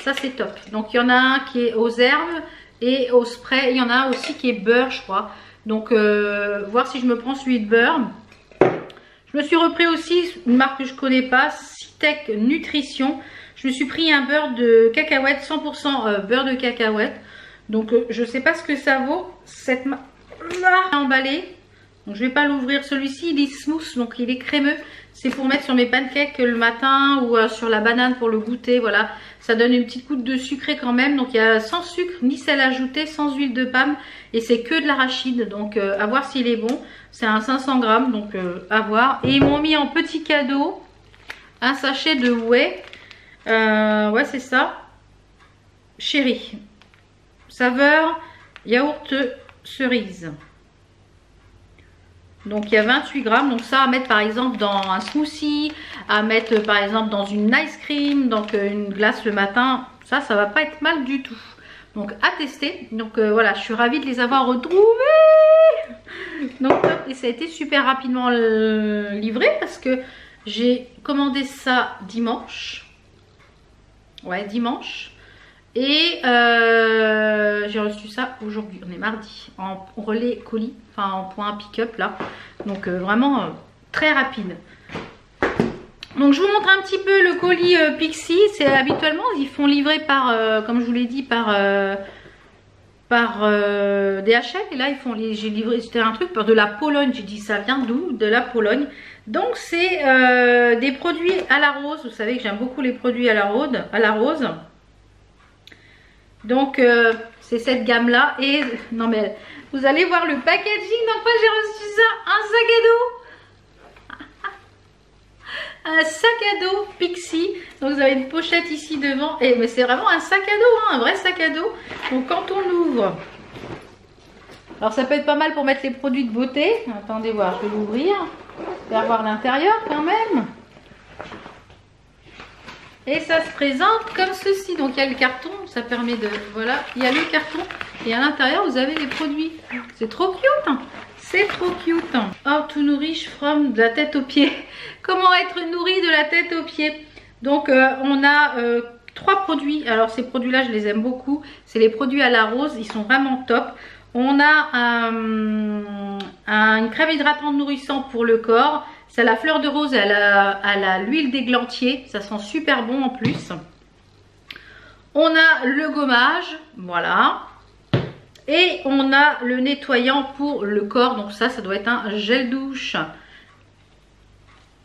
ça c'est top. Donc il y en a un qui est aux herbes et au spray. Il y en a un aussi qui est beurre je crois. Donc voir si je me prends celui de beurre. Je me suis repris aussi une marque que je connais pas, Citec Nutrition. Je me suis pris un beurre de cacahuète, 100% beurre de cacahuète. Donc je sais pas ce que ça vaut cette marque emballée. Donc je vais pas l'ouvrir. Celui-ci il est smooth, donc il est crémeux. C'est pour mettre sur mes pancakes le matin ou sur la banane pour le goûter. Voilà, ça donne une petite goutte de sucré quand même. Donc il y a sans sucre ni sel ajouté, sans huile de palme. Et c'est que de l'arachide. Donc à voir s'il est bon. C'est un 500 grammes, donc à voir. Et ils m'ont mis en petit cadeau un sachet de whey. Ouais c'est ça. Chéri. Saveur yaourt cerise. Donc il y a 28 grammes, donc ça à mettre par exemple dans un smoothie, à mettre par exemple dans une ice cream, donc une glace le matin, ça va pas être mal du tout. Donc à tester. Donc voilà, je suis ravie de les avoir retrouvés. Donc top. Et ça a été super rapidement livré parce que j'ai commandé ça dimanche. Ouais, dimanche. Et j'ai reçu ça aujourd'hui. On est mardi. En relais colis. Enfin en point pick-up là. Donc vraiment très rapide. Donc je vous montre un petit peu le colis Pixi. C'est habituellement ils font livrer par, comme je vous l'ai dit, par DHL. Et là ils font, j'ai livré, c'était un truc de la Pologne. J'ai dit ça vient d'où? De la Pologne. Donc c'est des produits à la rose. Vous savez que j'aime beaucoup les produits à la rose. Donc c'est cette gamme là. Et non mais vous allez voir le packaging. Dans quoi j'ai reçu ça? Un sac à dos. Un sac à dos Pixi. Donc vous avez une pochette ici devant. Et mais c'est vraiment un sac à dos, hein, un vrai sac à dos. Donc quand on l'ouvre, alors ça peut être pas mal pour mettre les produits de beauté. Attendez voir, je vais l'ouvrir. Je vais voir l'intérieur quand même. Et ça se présente comme ceci. Donc il y a le carton, ça permet de... Voilà, il y a le carton. Et à l'intérieur vous avez les produits. C'est trop cute, hein. C'est trop cute. How to nourish from de la tête aux pieds. Comment être nourri de la tête aux pieds. Donc on a 3 produits. Alors ces produits là je les aime beaucoup. C'est les produits à la rose. Ils sont vraiment top. On a une crème hydratante nourrissante pour le corps. C'est la fleur de rose à l'huile d'églantier. Ça sent super bon en plus. On a le gommage. Voilà. Et on a le nettoyant pour le corps. Donc ça doit être un gel douche.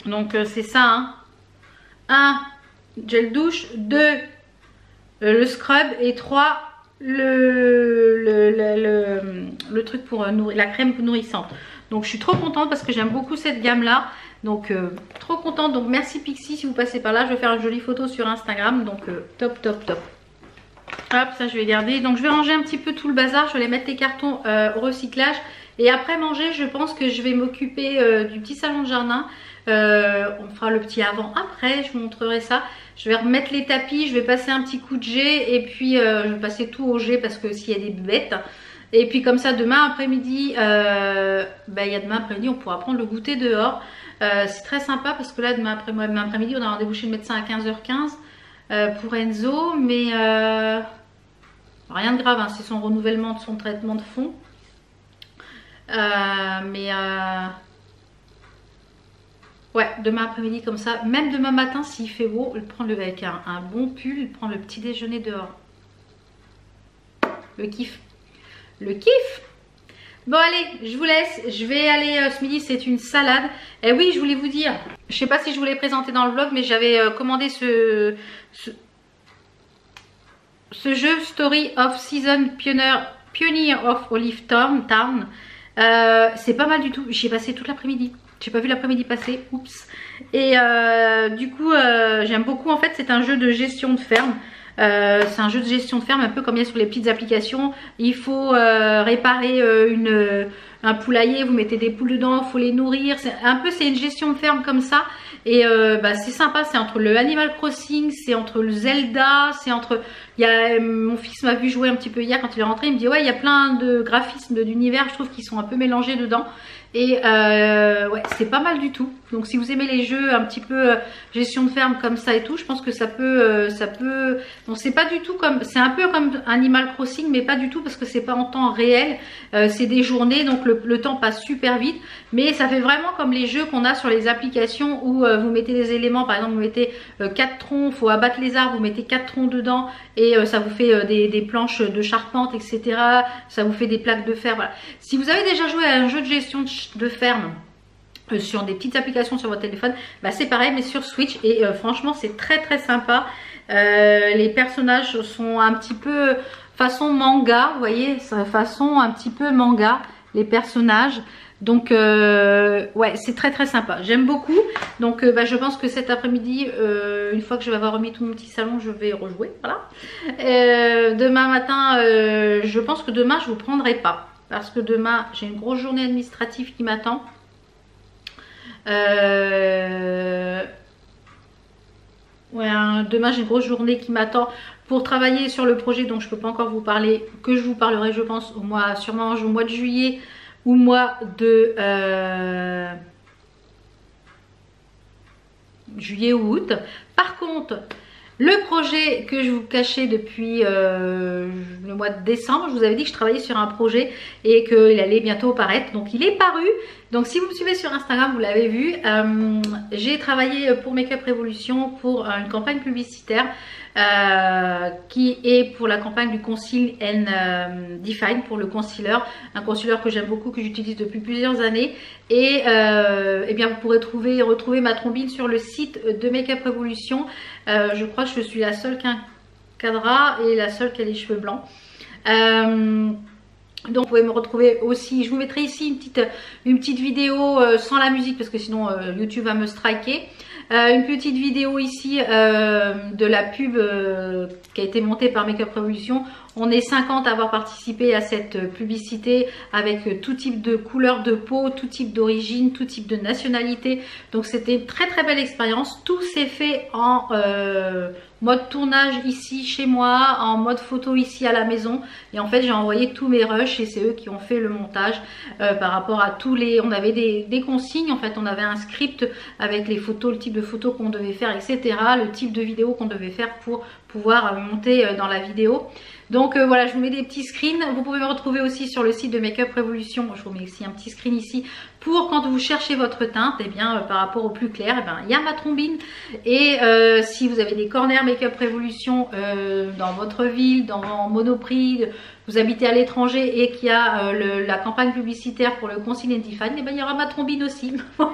Donc c'est ça. Hein. 1, gel douche. 2, le scrub. Et 3, le truc pour nourrir, la crème nourrissante. Donc je suis trop contente parce que j'aime beaucoup cette gamme là. Donc trop contente. Donc merci Pixi si vous passez par là. Je vais faire une jolie photo sur Instagram. Donc top top top. Hop, ça je vais garder. Donc je vais ranger un petit peu tout le bazar. Je vais aller mettre les cartons au recyclage. Et après manger, je pense que je vais m'occuper du petit salon de jardin. On fera le petit avant après, je vous montrerai ça. Je vais remettre les tapis, je vais passer un petit coup de jet. Et puis je vais passer tout au jet parce que s'il y a des bêtes. Et puis comme ça demain après-midi, il y a demain après-midi on pourra prendre le goûter dehors. C'est très sympa parce que là demain après-midi on a rendez-vous chez le médecin à 15h15 pour Enzo. Mais rien de grave, hein, c'est son renouvellement de son traitement de fond. Ouais, demain après-midi comme ça. Même demain matin s'il fait beau, prendre avec un bon pull, prendre le petit déjeuner dehors. Le kiff. Le kiff. Bon allez, je vous laisse. Je vais aller ce midi, c'est une salade. Et oui, je voulais vous dire, je sais pas si je vous l'ai présenté dans le vlog, mais j'avais commandé ce jeu Story of Season Pioneer of Olive Town. C'est pas mal du tout. J'y ai passé toute l'après-midi. J'ai pas vu l'après-midi passer. Oups. Et du coup, j'aime beaucoup. En fait, c'est un jeu de gestion de ferme. C'est un jeu de gestion de ferme, un peu comme il y a sur les petites applications. Il faut réparer un poulailler, vous mettez des poules dedans, il faut les nourrir. C'est une gestion de ferme comme ça. Et c'est sympa, c'est entre le Animal Crossing, c'est entre le Zelda, c'est entre... mon fils m'a vu jouer un petit peu hier quand il est rentré, il me dit ouais, il y a plein de graphismes d'univers, je trouve qu'ils sont un peu mélangés dedans. Et ouais, c'est pas mal du tout. Donc si vous aimez les jeux un petit peu gestion de ferme comme ça et tout, je pense que ça peut... Bon, c'est pas du tout comme... C'est un peu comme Animal Crossing, mais pas du tout parce que c'est pas en temps réel. C'est des journées, donc le temps passe super vite. Mais ça fait vraiment comme les jeux qu'on a sur les applications où vous mettez des éléments. Par exemple, vous mettez 4 troncs, il faut abattre les arbres, vous mettez 4 troncs dedans et ça vous fait des planches de charpente, etc. Ça vous fait des plaques de fer, voilà. Si vous avez déjà joué à un jeu de gestion de ferme sur des petites applications sur votre téléphone, c'est pareil mais sur Switch et franchement c'est très très sympa. Les personnages sont un petit peu façon manga, vous voyez, façon un petit peu manga les personnages. Donc ouais, c'est très très sympa, j'aime beaucoup. Donc je pense que cet après-midi, une fois que je vais avoir remis tout mon petit salon, je vais rejouer, voilà. Demain matin, je pense que demain je vous prendrai pas parce que demain j'ai une grosse journée administrative qui m'attend. Ouais, demain j'ai une grosse journée qui m'attend pour travailler sur le projet, donc je peux pas encore vous parler, que je vous parlerai je pense sûrement au mois de juillet ou mois de juillet ou août. Par contre, le projet que je vous cachais depuis le mois de décembre, je vous avais dit que je travaillais sur un projet et qu'il allait bientôt paraître. Donc il est paru. Donc si vous me suivez sur Instagram, vous l'avez vu. J'ai travaillé pour Make Up Revolution pour une campagne publicitaire qui est pour la campagne du Conceal and Define, pour le concealer. Un concealer que j'aime beaucoup, que j'utilise depuis plusieurs années. Et eh bien vous pourrez retrouver ma trombine sur le site de Make Up Revolution. Je crois que je suis la seule qui a un cadra et la seule qui a les cheveux blancs. Donc vous pouvez me retrouver aussi, je vous mettrai ici une petite vidéo sans la musique parce que sinon YouTube va me striker. Une petite vidéo ici de la pub qui a été montée par Make Up Revolution. On est 50 à avoir participé à cette publicité avec tout type de couleur de peau, tout type d'origine, tout type de nationalité. Donc c'était une très très belle expérience. Tout s'est fait en mode tournage ici chez moi, en mode photo ici à la maison. Et en fait j'ai envoyé tous mes rushs et c'est eux qui ont fait le montage par rapport à tous les... On avait des consignes, en fait on avait un script avec les photos, le type de photos qu'on devait faire, etc. Le type de vidéo qu'on devait faire pour pouvoir monter dans la vidéo. Donc voilà, je vous mets des petits screens. Vous pouvez me retrouver aussi sur le site de Make Up Revolution. Je vous mets aussi un petit screen ici pour quand vous cherchez votre teinte, et bien par rapport au plus clair, il y a ma trombine. Et si vous avez des corners Make Up Revolution dans votre ville, en Monoprix, vous habitez à l'étranger et qu'il y a la campagne publicitaire pour le Conceal and Define, et bien il y aura ma trombine aussi. Voilà.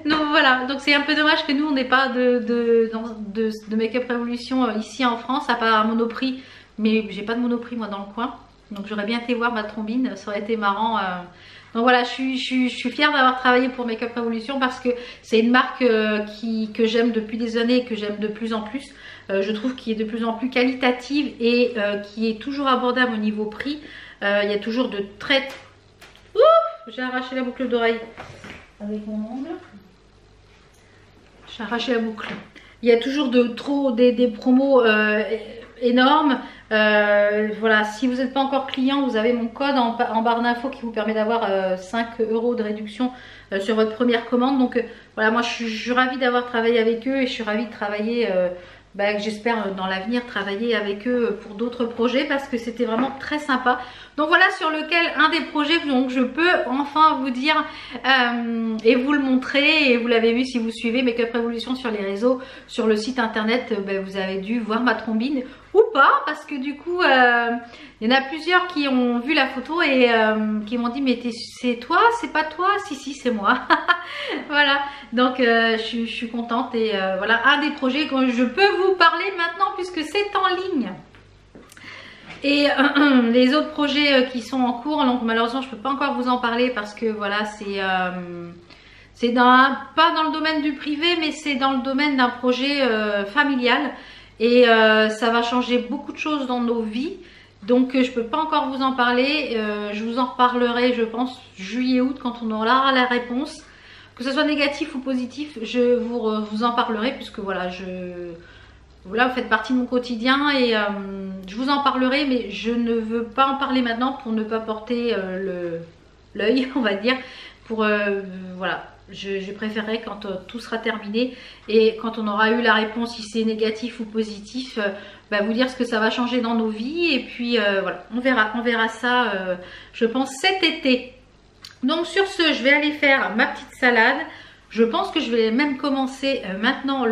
Donc voilà, donc c'est un peu dommage que nous on n'ait pas de Make Up Revolution ici en France, à part Monoprix, mais j'ai pas de Monoprix moi dans le coin, donc j'aurais bien été voir ma trombine, ça aurait été marrant. Donc voilà, je suis fière d'avoir travaillé pour Make Up Revolution parce que c'est une marque que j'aime depuis des années et que j'aime de plus en plus. Je trouve qu'il est de plus en plus qualitative et qui est toujours abordable au niveau prix. Il y a toujours de très... Ouf, j'ai arraché la boucle d'oreille avec mon ongle. J'ai arraché la boucle. Il y a toujours des promos énormes. Voilà, si vous n'êtes pas encore client, vous avez mon code en barre d'infos qui vous permet d'avoir 5 € de réduction sur votre première commande. Donc voilà, moi je suis ravie d'avoir travaillé avec eux et je suis ravie de travailler... j'espère dans l'avenir travailler avec eux pour d'autres projets parce que c'était vraiment très sympa. Donc voilà sur lequel un des projets, donc je peux enfin vous dire et vous le montrer, et vous l'avez vu si vous suivez Make Up Revolution sur les réseaux, sur le site internet, vous avez dû voir ma trombine ou pas, parce que du coup il y en a plusieurs qui ont vu la photo et qui m'ont dit mais c'est toi, c'est pas toi? Si c'est moi. Voilà, donc je suis contente et voilà un des projets que je peux vous parler maintenant puisque c'est en ligne. Et les autres projets qui sont en cours, donc malheureusement je peux pas encore vous en parler parce que voilà c'est pas dans le domaine du privé, mais c'est dans le domaine d'un projet familial et ça va changer beaucoup de choses dans nos vies. Donc je peux pas encore vous en parler, je vous en reparlerai je pense juillet-août quand on aura la réponse. Que ce soit négatif ou positif, je vous en parlerai puisque voilà, vous faites partie de mon quotidien et je vous en parlerai, mais je ne veux pas en parler maintenant pour ne pas porter l'œil, on va dire. Voilà, je préférerais quand tout sera terminé et quand on aura eu la réponse, si c'est négatif ou positif, vous dire ce que ça va changer dans nos vies. Et puis voilà, on verra ça, je pense cet été. Donc sur ce, je vais aller faire ma petite salade. Je pense que je vais même commencer maintenant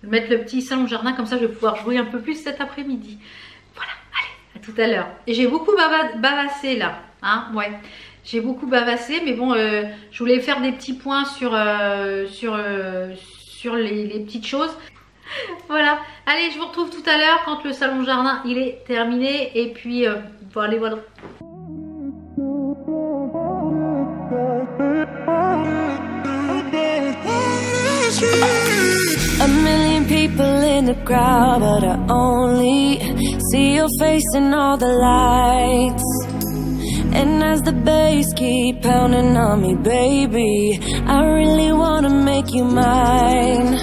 mettre le petit salon de jardin, comme ça je vais pouvoir jouer un peu plus cet après-midi. Voilà, allez, à tout à l'heure. Et j'ai beaucoup bavassé là, hein, ouais. J'ai beaucoup bavassé, mais bon, je voulais faire des petits points sur les petites choses. Voilà, allez, je vous retrouve tout à l'heure quand le salon de jardin il est terminé. Et puis, voilà. A million people in the crowd, but I only see your face in all the lights. And as the bass keep pounding on me, baby, I really wanna make you mine.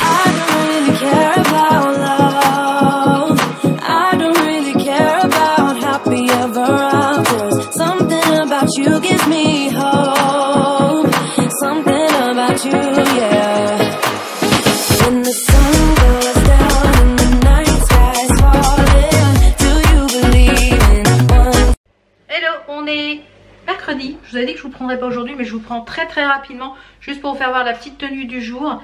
I don't really care about love, I don't really care about happy ever afters. Something about you gives me hope, something about you, yeah. When the sun goes down and the night sky's falling, do you believe in one? Hello, on est mercredi. Je vous avais dit que je vous prendrais pas aujourd'hui, mais je vous prends très rapidement, juste pour vous faire voir la petite tenue du jour.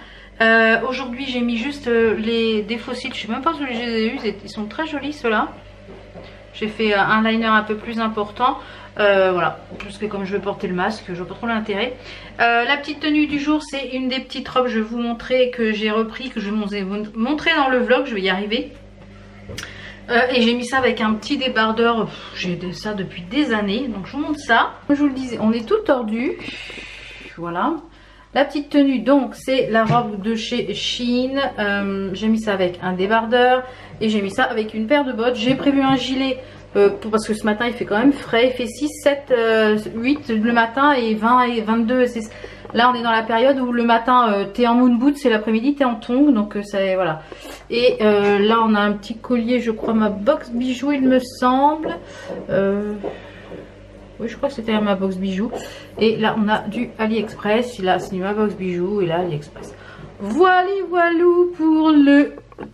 Aujourd'hui j'ai mis juste des fossiles, je sais même pas où je les ai eus, ils sont très jolis ceux-là. J'ai fait un liner un peu plus important, voilà, parce que comme je vais porter le masque, je vois pas trop l'intérêt. La petite tenue du jour, c'est une des petites robes, je vais vous montrer, que j'ai repris, que je vais vous montrer dans le vlog, je vais y arriver. Et j'ai mis ça avec un petit débardeur, j'ai ça depuis des années, donc je vous montre ça. Comme je vous le disais, on est tout tordu, voilà. La petite tenue, donc, c'est la robe de chez Shein. J'ai mis ça avec un débardeur et j'ai mis ça avec une paire de bottes. J'ai prévu un gilet parce que ce matin, il fait quand même frais. Il fait 6, 7, 8 le matin et 20 et 22. Là, on est dans la période où le matin, t'es en moon boot, c'est l'après-midi, t'es en tongs. Donc, voilà. Et là, on a un petit collier, je crois, ma box bijoux, il me semble. Oui, je crois que c'était ma box bijoux. Et là, on a du AliExpress. Là, c'est ma box bijoux. Et là, AliExpress. Voilà, voilou pour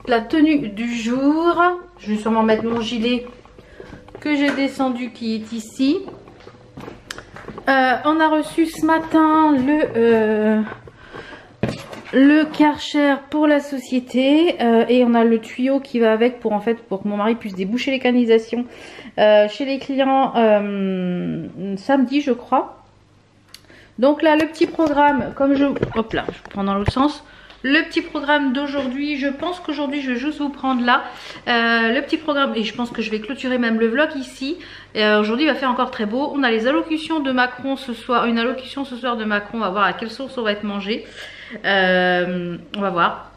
la tenue du jour. Je vais sûrement mettre mon gilet que j'ai descendu qui est ici. On a reçu ce matin le Karcher pour la société et on a le tuyau qui va avec pour que mon mari puisse déboucher les canalisations chez les clients samedi, je crois. Donc là, le petit programme, comme hop là, je prends dans l'autre sens. Le petit programme d'aujourd'hui, je pense qu'aujourd'hui je vais juste vous prendre là le petit programme, et je pense que je vais clôturer même le vlog ici. Aujourd'hui il va faire encore très beau. On a les allocutions de Macron ce soir, une allocution ce soir de Macron, on va voir à quelle sauce on va être mangé. On va voir.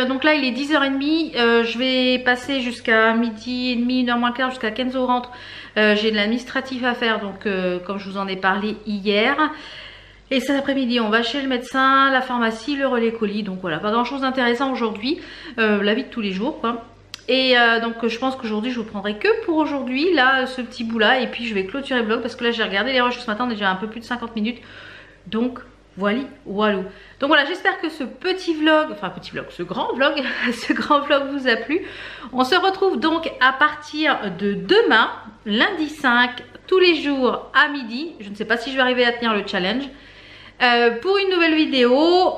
Donc là il est 10h30, je vais passer jusqu'à midi et demi, 1h moins le quart, jusqu'à Kenzo rentre. J'ai de l'administratif à faire, donc comme je vous en ai parlé hier. Et cet après-midi on va chez le médecin, la pharmacie, le relais colis. Donc voilà, pas grand chose d'intéressant aujourd'hui, la vie de tous les jours quoi. Et donc je pense qu'aujourd'hui je vous prendrai que pour aujourd'hui là, ce petit bout là. Et puis je vais clôturer le vlog parce que là j'ai regardé les rushs ce matin, déjà un peu plus de 50 minutes. Donc voilà, walou. Donc voilà, j'espère que ce petit vlog, enfin petit vlog, ce grand vlog vous a plu. On se retrouve donc à partir de demain, lundi 5, tous les jours à midi. Je ne sais pas si je vais arriver à tenir le challenge. Pour une nouvelle vidéo,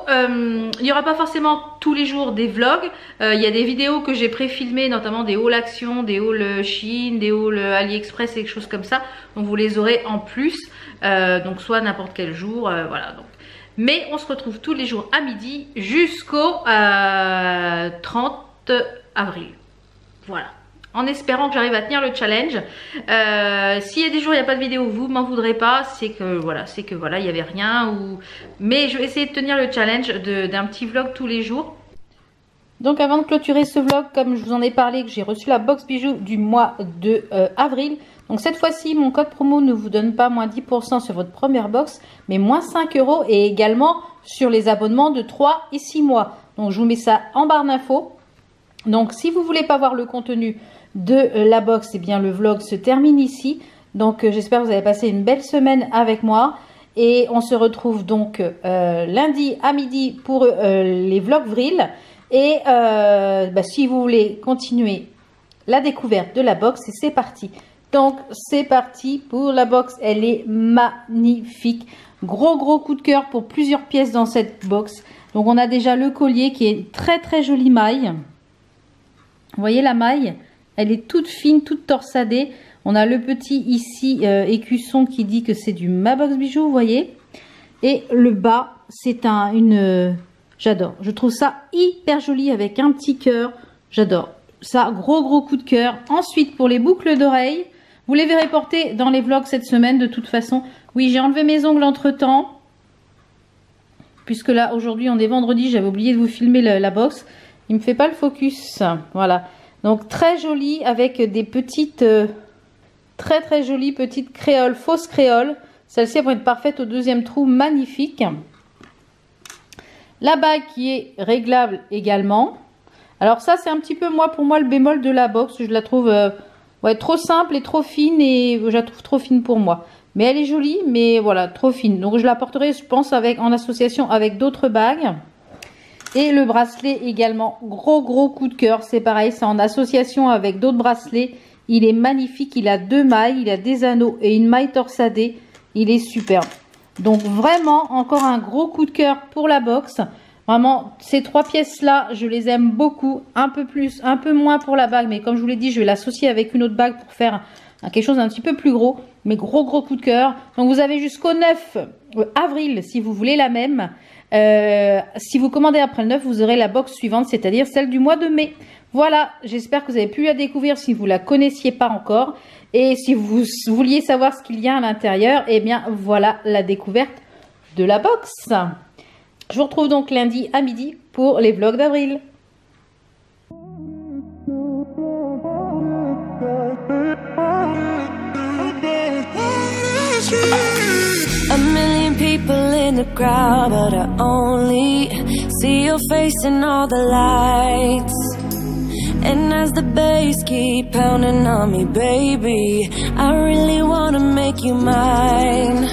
il n'y aura pas forcément tous les jours des vlogs. Il y a des vidéos que j'ai pré-filmées, notamment des hauls Action, des hauls Shein, des hauls AliExpress et des choses comme ça. Donc vous les aurez en plus, donc soit n'importe quel jour, voilà. Donc. Mais on se retrouve tous les jours à midi jusqu'au 30 avril. Voilà. En espérant que j'arrive à tenir le challenge. S'il y a des jours il n'y a pas de vidéo, vous m'en voudrez pas. C'est que voilà, il n'y avait rien. Mais je vais essayer de tenir le challenge d'un petit vlog tous les jours. Donc avant de clôturer ce vlog, comme je vous en ai parlé, que j'ai reçu la box bijoux du mois de avril. Donc cette fois-ci, mon code promo ne vous donne pas moins 10% sur votre première box, mais moins 5 € et également sur les abonnements de 3 et 6 mois. Donc je vous mets ça en barre d'infos. Donc si vous voulez pas voir le contenu de la box, eh bien le vlog se termine ici. Donc j'espère que vous avez passé une belle semaine avec moi. Et on se retrouve donc lundi à midi pour les vlogs vril. Et si vous voulez continuer la découverte de la box, c'est parti. Donc c'est parti pour la box, elle est magnifique. Gros coup de cœur pour plusieurs pièces dans cette box. Donc on a déjà le collier qui est très jolie maille. Vous voyez la maille, elle est toute fine, toute torsadée. On a le petit ici écusson qui dit que c'est du Ma Box Bijoux, vous voyez. Et le bas, c'est j'adore. Je trouve ça hyper joli avec un petit cœur. J'adore. Ça, gros coup de cœur. Ensuite, pour les boucles d'oreilles, vous les verrez porter dans les vlogs cette semaine de toute façon. Oui, j'ai enlevé mes ongles entre temps. Puisque là, aujourd'hui, on est vendredi, j'avais oublié de vous filmer la box. Il me fait pas le focus. Voilà. Donc, très joli avec des petites Très très jolie petite créole, fausse créole. Celle-ci va être parfaite au deuxième trou, magnifique. La bague qui est réglable également. Alors ça, c'est un petit peu pour moi le bémol de la box. Je la trouve ouais, trop simple et trop fine, et je la trouve trop fine pour moi. Mais elle est jolie, mais voilà, trop fine. Donc je la porterai, je pense, en association avec d'autres bagues. Et le bracelet également, gros coup de cœur. C'est pareil, c'est en association avec d'autres bracelets. Il est magnifique, il a 2 mailles, il a des anneaux et une maille torsadée. Il est superbe. Donc vraiment, encore un gros coup de cœur pour la box. Vraiment, ces 3 pièces-là, je les aime beaucoup. Un peu plus, un peu moins pour la bague. Mais comme je vous l'ai dit, je vais l'associer avec une autre bague pour faire quelque chose d'un petit peu plus gros. Mais gros coup de cœur. Donc vous avez jusqu'au 9 avril si vous voulez la même. Si vous commandez après le 9, vous aurez la box suivante, c'est-à-dire celle du mois de mai. Voilà, j'espère que vous avez pu la découvrir si vous ne la connaissiez pas encore. Et si vous vouliez savoir ce qu'il y a à l'intérieur, eh bien voilà la découverte de la box. Je vous retrouve donc lundi à midi pour les vlogs d'avril. A million people in the crowd, but I only see your face in all the lights. And as the bass keep pounding on me, baby, I really wanna make you mine.